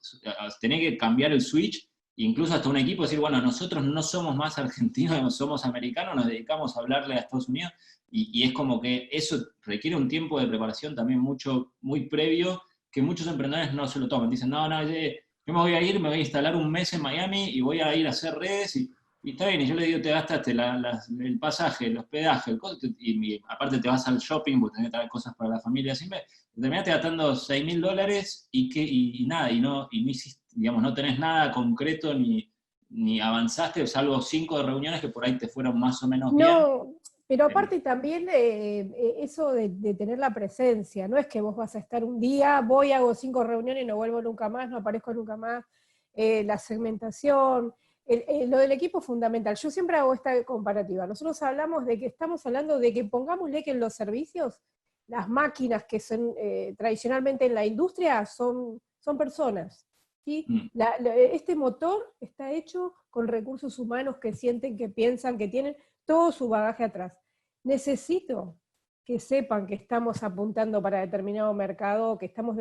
Speaker 1: tenés que cambiar el switch, incluso hasta un equipo decir, bueno, nosotros no somos más argentinos, somos americanos, nos dedicamos a hablarle a Estados Unidos, y es como que eso requiere un tiempo de preparación también muy previo, que muchos emprendedores no se lo toman, dicen, no, yo me voy a ir, me voy a instalar un mes en Miami y voy a ir a hacer redes y está bien. Y yo le digo, te gastaste el pasaje, el hospedaje, el costo, y aparte te vas al shopping porque tenés que traer cosas para la familia. Así terminaste gastando $6.000 y nada, no hiciste, digamos, no tenés nada concreto ni avanzaste, salvo 5 reuniones que por ahí te fueron más o menos bien.
Speaker 2: No, pero aparte también eso de tener la presencia, no es que vos vas a estar un día, voy, hago 5 reuniones y no vuelvo nunca más, no aparezco nunca más, la segmentación, lo del equipo es fundamental. Yo siempre hago esta comparativa. Nosotros hablamos de que estamos hablando de que pongámosle que en los servicios, las máquinas que son tradicionalmente en la industria son personas. ¿Sí? Este motor está hecho con recursos humanos que sienten, que piensan, que tienen todo su bagaje atrás. Necesito que sepan que estamos apuntando para determinado mercado, que estamos,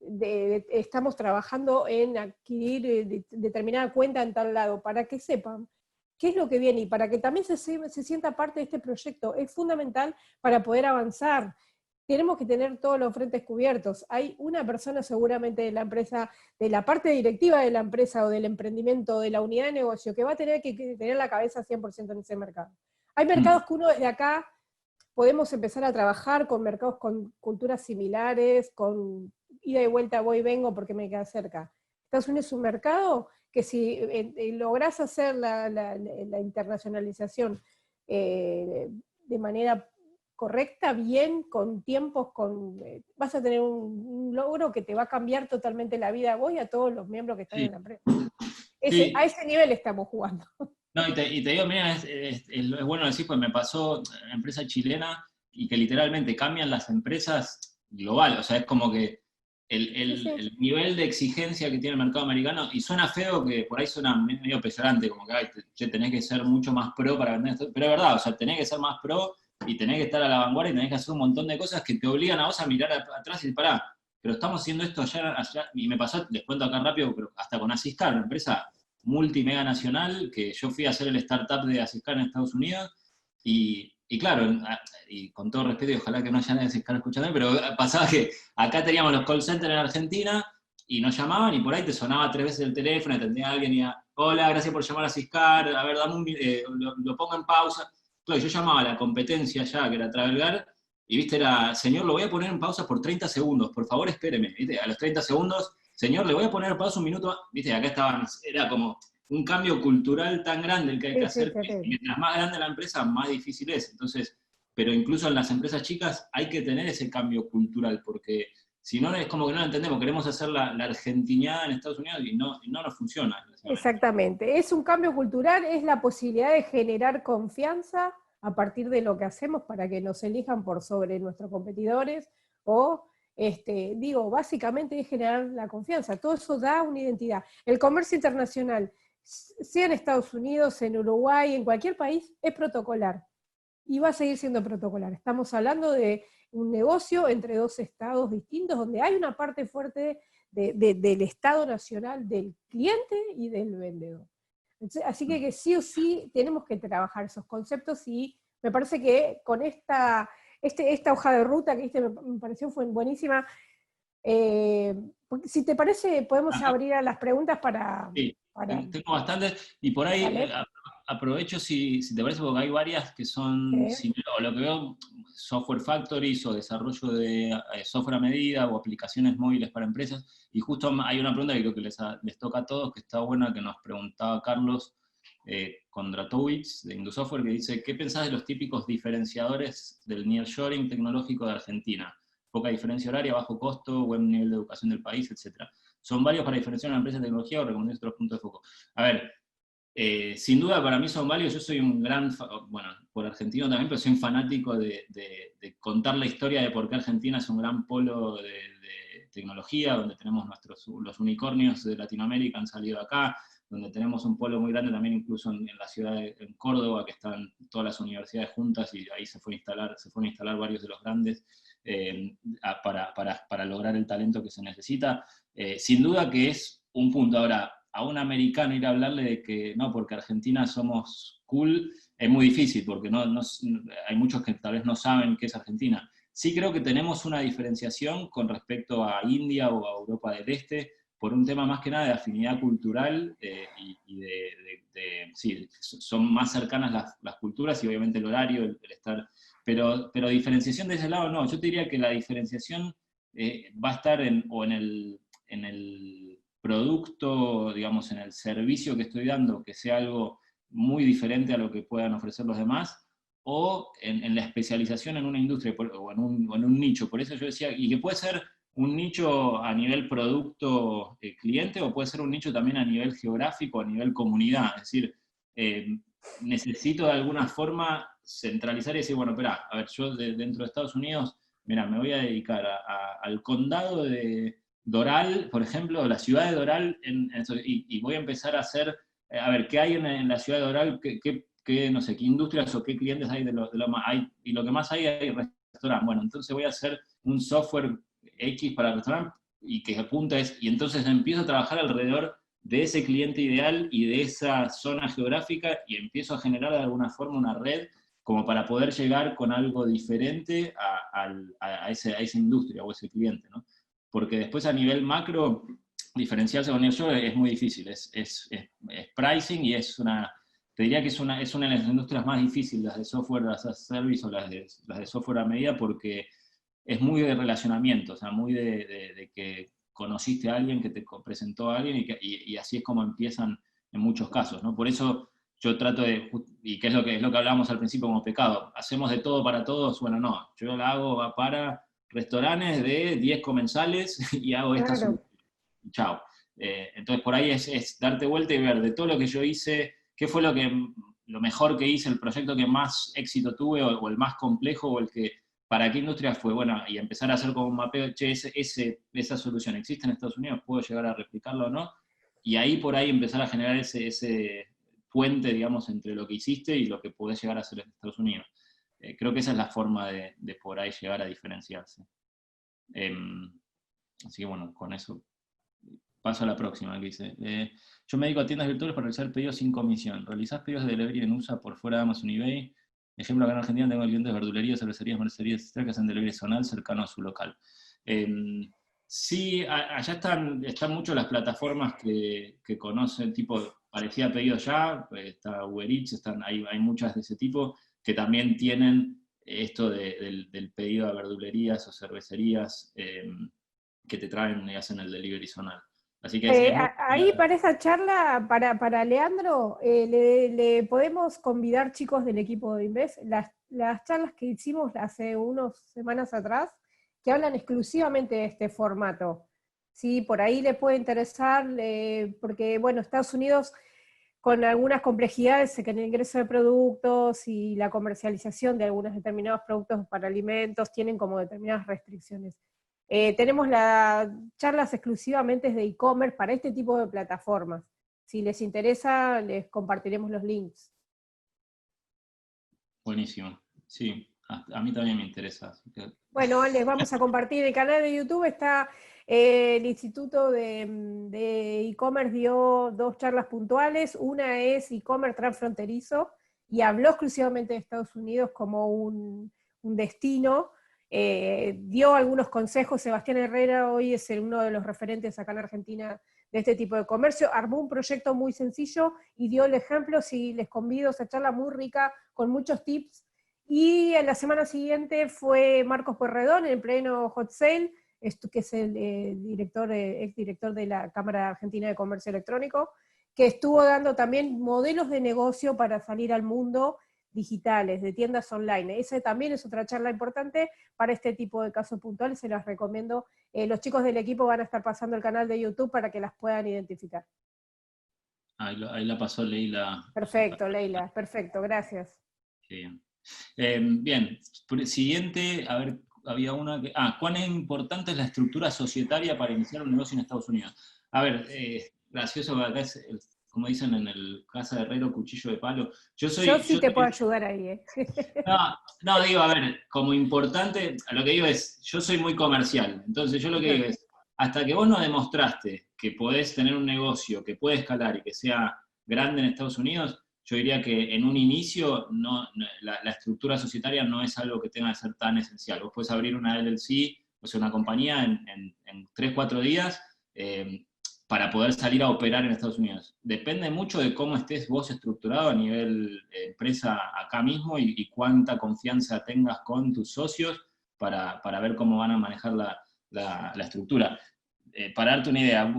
Speaker 2: estamos trabajando en adquirir determinada cuenta en tal lado, para que sepan qué es lo que viene y para que también se sienta parte de este proyecto. Es fundamental para poder avanzar. Tenemos que tener todos los frentes cubiertos. Hay una persona seguramente de la empresa, de la parte directiva de la empresa o del emprendimiento, de la unidad de negocio, que va a tener que tener la cabeza 100% en ese mercado. Hay mercados que uno desde acá podemos empezar a trabajar con mercados con culturas similares, con ida y vuelta, voy y vengo porque me queda cerca. Estados Unidos es un mercado que si lográs hacer la internacionalización de manera correcta, bien, con tiempos, vas a tener un logro que te va a cambiar totalmente la vida a vos y a todos los miembros que están en la empresa. A ese nivel estamos jugando.
Speaker 1: No, y te digo, mira, es bueno decir, pues me pasó en una empresa chilena y que literalmente cambian las empresas globales, o sea, es como que el nivel de exigencia que tiene el mercado americano, y suena feo, que por ahí suena medio peyorante, como que tenés que ser mucho más pro para vender esto, pero es verdad, o sea, tenés que ser más pro y tenés que estar a la vanguardia y tenés que hacer un montón de cosas que te obligan a vos a mirar atrás y pará, pero estamos haciendo esto allá, y me pasó, les cuento acá rápido, pero hasta con Asiscar, una empresa multimega nacional, que yo fui a hacer el startup de Asiscar en Estados Unidos, y claro, y con todo respeto, y ojalá que no haya nadie de Asiscar escuchando, pero pasaba que acá teníamos los call centers en Argentina, y nos llamaban, y por ahí te sonaba 3 veces el teléfono, atendía a alguien y hola, gracias por llamar a Siscar, a ver, dame lo pongo en pausa. Claro, yo llamaba a la competencia ya, que era Travelgar, y viste, era, señor, lo voy a poner en pausa por 30 segundos, por favor espéreme, viste, a los 30 segundos, señor, le voy a poner en pausa un minuto, viste, acá estaban, era como un cambio cultural tan grande el que hay que
Speaker 2: Sí, sí,
Speaker 1: hacer, que
Speaker 2: terrible.
Speaker 1: mientras más grande la empresa, más difícil es. Entonces, pero incluso en las empresas chicas hay que tener ese cambio cultural, porque si no es como que no lo entendemos, queremos hacer la argentinada en Estados Unidos y no nos funciona, desgraciadamente.
Speaker 2: Exactamente. Es un cambio cultural, es la posibilidad de generar confianza a partir de lo que hacemos para que nos elijan por sobre nuestros competidores o, digo, básicamente es generar la confianza. Todo eso da una identidad. El comercio internacional, sea en Estados Unidos, en Uruguay, en cualquier país, es protocolar y va a seguir siendo protocolar. Estamos hablando de un negocio entre dos estados distintos donde hay una parte fuerte del Estado Nacional, del cliente y del vendedor. Entonces, así que sí o sí tenemos que trabajar esos conceptos y me parece que con esta hoja de ruta que me pareció fue buenísima. Si te parece, podemos
Speaker 1: Ajá,
Speaker 2: abrir a las preguntas
Speaker 1: sí,
Speaker 2: para
Speaker 1: tengo bastantes, y por ahí
Speaker 2: ¿vale?
Speaker 1: aprovecho si te parece, porque hay varias que son, o lo que veo, software factories o desarrollo de software a medida o aplicaciones móviles para empresas, y justo hay una pregunta que creo que les toca a todos, que está buena, que nos preguntaba Carlos Kondratowicz de Indosoftware, que dice, ¿qué pensás de los típicos diferenciadores del nearshoring tecnológico de Argentina? Poca diferencia horaria, bajo costo, buen nivel de educación del país, etcétera. ¿Son válidos para diferenciar una empresa de tecnología o recomendáis otros puntos de foco? A ver, sin duda para mí son válidos. Yo soy un gran, bueno, por argentino también, pero soy un fanático de contar la historia de por qué Argentina es un gran polo de tecnología, donde tenemos los unicornios de Latinoamérica han salido acá, donde tenemos un polo muy grande también incluso en la ciudad en Córdoba, que están todas las universidades juntas y ahí se fueron a instalar varios de los grandes para lograr el talento que se necesita. Sin duda que es un punto. Ahora, a un americano ir a hablarle de que no, porque Argentina somos cool, es muy difícil, porque hay muchos que tal vez no saben qué es Argentina. Sí creo que tenemos una diferenciación con respecto a India o a Europa del Este, por un tema más que nada de afinidad cultural y sí, son más cercanas las culturas y obviamente el horario, el estar... Pero diferenciación de ese lado no, yo te diría que la diferenciación va a estar en el producto, digamos, en el servicio que estoy dando, que sea algo muy diferente a lo que puedan ofrecer los demás, o en la especialización en una industria o en un nicho. Por eso yo decía, y que puede ser un nicho a nivel producto cliente, o puede ser un nicho también a nivel geográfico, a nivel comunidad. Es decir, eh, necesito de alguna forma centralizar y decir, bueno, espera, a ver, yo dentro de Estados Unidos, mira, me voy a dedicar al condado de Doral, por ejemplo, la ciudad de Doral, y voy a empezar a hacer, a ver, ¿qué hay en la ciudad de Doral? No sé, qué industrias o qué clientes hay de lo más? Y lo que más hay restaurantes. Bueno, entonces voy a hacer un software X para el restaurante y que apunta y entonces empiezo a trabajar alrededor de ese cliente ideal y de esa zona geográfica y empiezo a generar de alguna forma una red como para poder llegar con algo diferente a esa industria o ese cliente, ¿no? Porque después a nivel macro, diferenciarse con nearshore es muy difícil, es pricing y te diría que es una de las industrias más difíciles, las de software as a service o las de software a medida, porque es muy de relacionamiento, o sea, muy de que conociste a alguien, que te presentó a alguien, y así es como empiezan en muchos casos, ¿no? Por eso yo trato y que es lo que hablábamos al principio como pecado, hacemos de todo para todos, bueno, no, yo lo hago para restaurantes de 10 comensales y hago esta
Speaker 2: Claro.
Speaker 1: solución. Chao. Entonces por ahí es darte vuelta y ver de todo lo que yo hice, qué fue lo mejor que hice, el proyecto que más éxito tuve, o el más complejo, o el que, para qué industria fue, bueno, y empezar a hacer como un mapeo, che, esa solución existe en Estados Unidos, puedo llegar a replicarlo o no, y ahí por ahí empezar a generar ese puente, digamos, entre lo que hiciste y lo que podés llegar a hacer en Estados Unidos. Creo que esa es la forma de por ahí llegar a diferenciarse. Así que bueno, con eso paso a la próxima, que dice. Yo me dedico a tiendas virtuales para realizar pedidos sin comisión. ¿Realizás pedidos de delivery en USA por fuera de Amazon y eBay? Ejemplo, acá en Argentina tengo clientes de verdulerías, cervecerías, mercerías, etcétera, que hacen delivery zonal cercano a su local. Sí, allá están mucho las plataformas que conocen, tipo parecía pedido ya, está Uber Eats, hay muchas de ese tipo que también tienen esto del pedido a verdulerías o cervecerías que te traen y hacen el delivery zonal. Así que es muy...
Speaker 2: Ahí para esa charla, para Leandro, le podemos convidar chicos del equipo de Inves, las charlas que hicimos hace unas semanas atrás, que hablan exclusivamente de este formato. Sí, por ahí le puede interesar, porque bueno, Estados Unidos con algunas complejidades en el ingreso de productos y la comercialización de algunos determinados productos para alimentos tienen como determinadas restricciones. Tenemos las charlas exclusivamente de e-commerce para este tipo de plataformas. Si les interesa, les compartiremos los links.
Speaker 1: Buenísimo, sí, a mí también me interesa. Así que...
Speaker 2: Bueno, les vamos a compartir el canal de YouTube, está el Instituto de E-Commerce dio 2 charlas puntuales, una es e-commerce transfronterizo, y habló exclusivamente de Estados Unidos como un destino, dio algunos consejos. Sebastián Herrera hoy es uno de los referentes acá en Argentina de este tipo de comercio, armó un proyecto muy sencillo y dio el ejemplo, si les convido a esa charla muy rica, con muchos tips. Y en la semana siguiente fue Marcos Pueyrredón en pleno hot sale, que es el exdirector de la Cámara Argentina de Comercio Electrónico, que estuvo dando también modelos de negocio para salir al mundo digitales, de tiendas online. Esa también es otra charla importante para este tipo de casos puntuales, se las recomiendo. Los chicos del equipo van a estar pasando el canal de YouTube para que las puedan identificar.
Speaker 1: Ahí la pasó Leila.
Speaker 2: Perfecto, Leila, perfecto, gracias.
Speaker 1: Bien. Bien, siguiente, a ver, había una que... ¿cuán importante es la estructura societaria para iniciar un negocio en Estados Unidos? A ver, gracioso que acá es, como dicen en el Casa de Herrero, cuchillo de palo.
Speaker 2: Yo sí te puedo ayudar ahí, ¿eh?
Speaker 1: No, digo, a ver, como importante, a lo que digo es, yo soy muy comercial, entonces yo lo que digo es, hasta que vos no demostraste que podés tener un negocio que puede escalar y que sea grande en Estados Unidos, yo diría que en un inicio la estructura societaria no es algo que tenga que ser tan esencial. Vos podés abrir una LLC, o sea, una compañía en 3, 4 días, para poder salir a operar en Estados Unidos. Depende mucho de cómo estés vos estructurado a nivel empresa acá mismo y cuánta confianza tengas con tus socios para ver cómo van a manejar la estructura. Para darte una idea,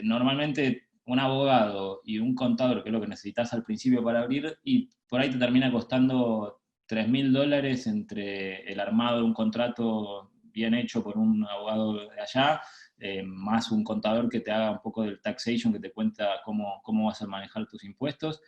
Speaker 1: normalmente un abogado y un contador, que es lo que necesitas al principio para abrir, y por ahí te termina costando $3.000 entre el armado de un contrato bien hecho por un abogado de allá, más un contador que te haga un poco del taxation, que te cuenta cómo vas a manejar tus impuestos.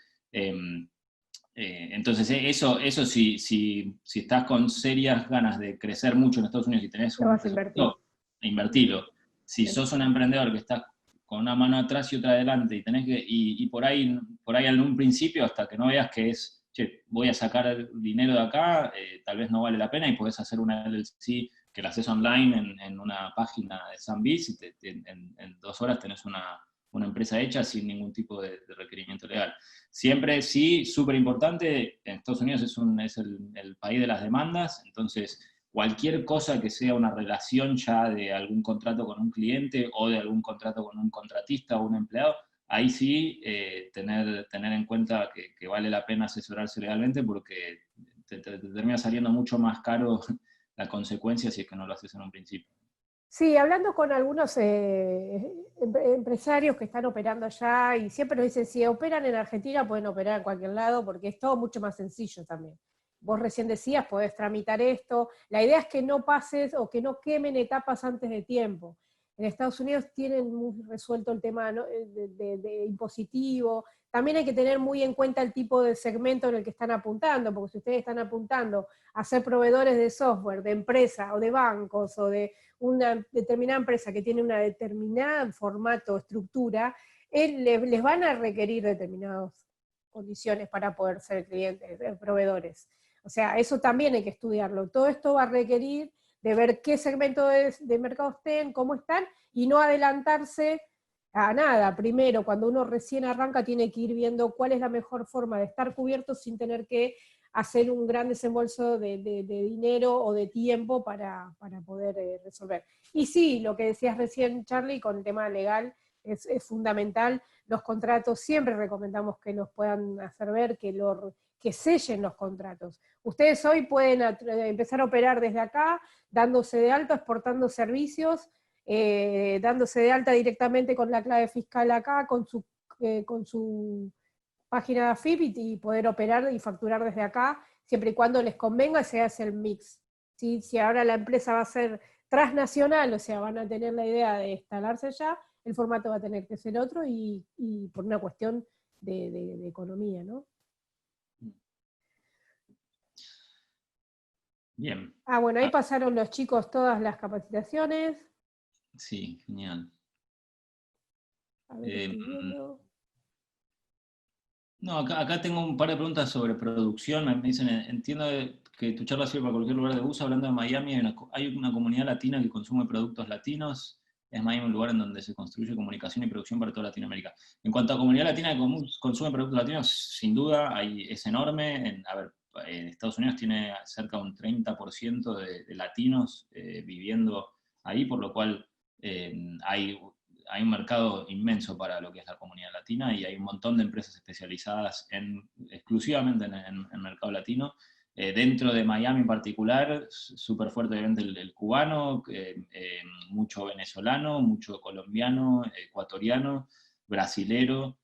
Speaker 1: Entonces, eso si estás con serias ganas de crecer mucho en Estados Unidos y tenés un presupuesto, invertilo. Si sos un emprendedor que estás con una mano atrás y otra adelante y tenés que, y por ahí en un principio, hasta que no veas que es, che, voy a sacar dinero de acá, tal vez no vale la pena y podés hacer una LLC que la haces online en una página de Sunbiz y en 2 horas tenés una empresa hecha sin ningún tipo de requerimiento legal. Siempre sí, súper importante, en Estados Unidos es el país de las demandas, entonces cualquier cosa que sea una relación ya de algún contrato con un cliente o de algún contrato con un contratista o un empleado, ahí sí tener en cuenta que vale la pena asesorarse legalmente porque te termina saliendo mucho más caro la consecuencia si es que no lo haces en un principio.
Speaker 2: Sí, hablando con algunos empresarios que están operando allá y siempre nos dicen, si operan en Argentina pueden operar en cualquier lado porque es todo mucho más sencillo también. Vos recién decías, podés tramitar esto. La idea es que no pases o que no quemen etapas antes de tiempo. En Estados Unidos tienen muy resuelto el tema, ¿no?, de impositivo. También hay que tener muy en cuenta el tipo de segmento en el que están apuntando, porque si ustedes están apuntando a ser proveedores de software, de empresa o de bancos o de una determinada empresa que tiene una determinada formato, estructura, les van a requerir determinadas condiciones para poder ser clientes, proveedores. O sea, eso también hay que estudiarlo. Todo esto va a requerir de ver qué segmento de mercado estén, cómo están, y no adelantarse a nada. Primero, cuando uno recién arranca, tiene que ir viendo cuál es la mejor forma de estar cubierto sin tener que hacer un gran desembolso de dinero o de tiempo para poder resolver. Y sí, lo que decías recién, Charlie, con el tema legal, es fundamental. Los contratos siempre recomendamos que los puedan hacer ver, que sellen los contratos. Ustedes hoy pueden empezar a operar desde acá, dándose de alta, exportando servicios, dándose de alta directamente con la clave fiscal acá, con su página de AFIP y poder operar y facturar desde acá, siempre y cuando les convenga, se hace el mix. ¿Sí? Si ahora la empresa va a ser transnacional, o sea, van a tener la idea de instalarse allá, el formato va a tener que ser otro y por una cuestión de economía, ¿no?
Speaker 1: Bien.
Speaker 2: Bueno, ahí pasaron los chicos todas las capacitaciones.
Speaker 1: Sí, genial.
Speaker 2: A ver, estoy viendo.
Speaker 1: No, acá tengo un par de preguntas sobre producción. Me dicen, entiendo que tu charla sirve para cualquier lugar de uso. Hablando de Miami, hay una comunidad latina que consume productos latinos. Es Miami un lugar en donde se construye comunicación y producción para toda Latinoamérica. En cuanto a comunidad latina que consume productos latinos, sin duda es enorme. En Estados Unidos tiene cerca de un 30% de latinos viviendo ahí, por lo cual hay un mercado inmenso para lo que es la comunidad latina y hay un montón de empresas especializadas exclusivamente en el mercado latino. Dentro de Miami en particular, súper fuerte obviamente el cubano, mucho venezolano, mucho colombiano, ecuatoriano, brasilero,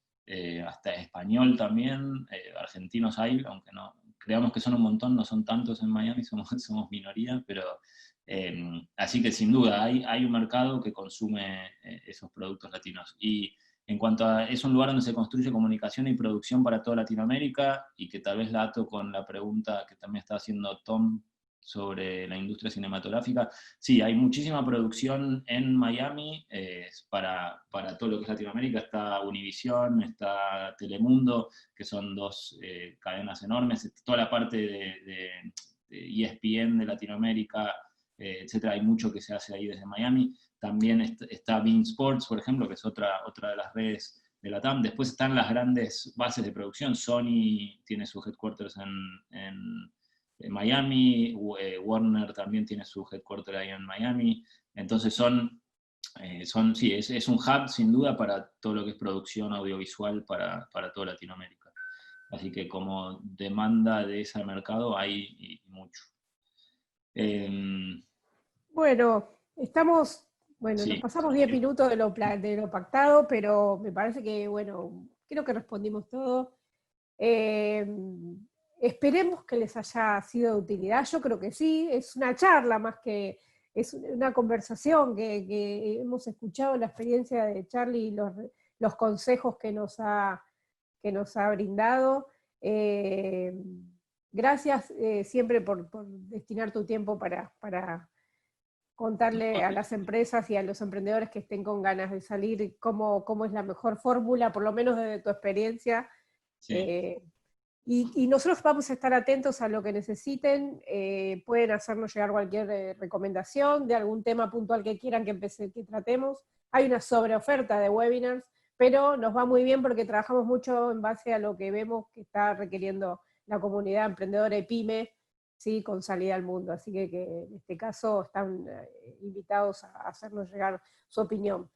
Speaker 1: hasta español también, argentinos hay, aunque no creamos que son un montón, no son tantos en Miami, somos minoría, pero así que sin duda hay un mercado que consume esos productos latinos. Y en cuanto a, es un lugar donde se construye comunicación y producción para toda Latinoamérica, y que tal vez la ato con la pregunta que también está haciendo Tom sobre la industria cinematográfica. Sí, hay muchísima producción en Miami para todo lo que es Latinoamérica. Está Univision, está Telemundo, que son dos cadenas enormes. Toda la parte de ESPN de Latinoamérica, etcétera, hay mucho que se hace ahí desde Miami. También está Bein Sports, por ejemplo, que es otra de las redes de la TAM. Después están las grandes bases de producción. Sony tiene sus headquarters en Miami, Warner también tiene su headquarter ahí en Miami. Entonces sí, es un hub sin duda para todo lo que es producción audiovisual para toda Latinoamérica. Así que como demanda de ese mercado hay mucho.
Speaker 2: Bueno,
Speaker 1: Sí,
Speaker 2: nos pasamos 10 minutos de lo pactado, pero me parece que, creo que respondimos todo. Esperemos que les haya sido de utilidad, yo creo que sí, es una charla más que, es una conversación que hemos escuchado la experiencia de Charlie y los consejos que nos ha brindado. Gracias siempre por destinar tu tiempo para contarle a las empresas y a los emprendedores que estén con ganas de salir cómo es la mejor fórmula, por lo menos desde tu experiencia.
Speaker 1: sí.
Speaker 2: Y nosotros vamos a estar atentos a lo que necesiten. Pueden hacernos llegar cualquier recomendación de algún tema puntual que quieran que tratemos. Hay una sobreoferta de webinars, pero nos va muy bien porque trabajamos mucho en base a lo que vemos que está requiriendo la comunidad emprendedora y pyme, ¿sí? Con salida al mundo. Así que en este caso están invitados a hacernos llegar su opinión.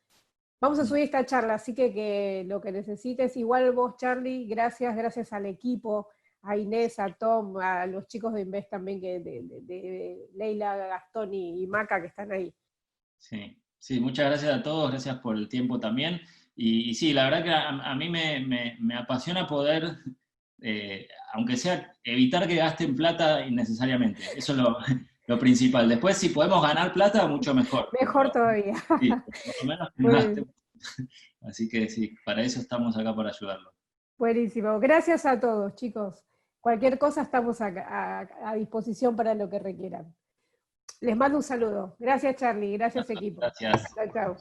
Speaker 2: Vamos a subir esta charla, así que lo que necesites, igual vos, Charlie, gracias al equipo, a Inés, a Tom, a los chicos de Invest también, de Leila, Gastón y Maca, que están ahí.
Speaker 1: Sí, muchas gracias a todos, gracias por el tiempo también. Y sí, la verdad que a mí me apasiona poder, aunque sea, evitar que gasten plata innecesariamente. Eso es lo principal. Después, si podemos ganar plata, mucho mejor.
Speaker 2: Mejor todavía.
Speaker 1: Sí, por lo menos que no gasten. Así que sí, para eso estamos acá, para ayudarlos.
Speaker 2: Buenísimo. Gracias a todos, chicos. Cualquier cosa estamos a disposición para lo que requieran. Les mando un saludo. Gracias, Charlie. Gracias, equipo.
Speaker 1: Gracias.
Speaker 2: Chao, chao.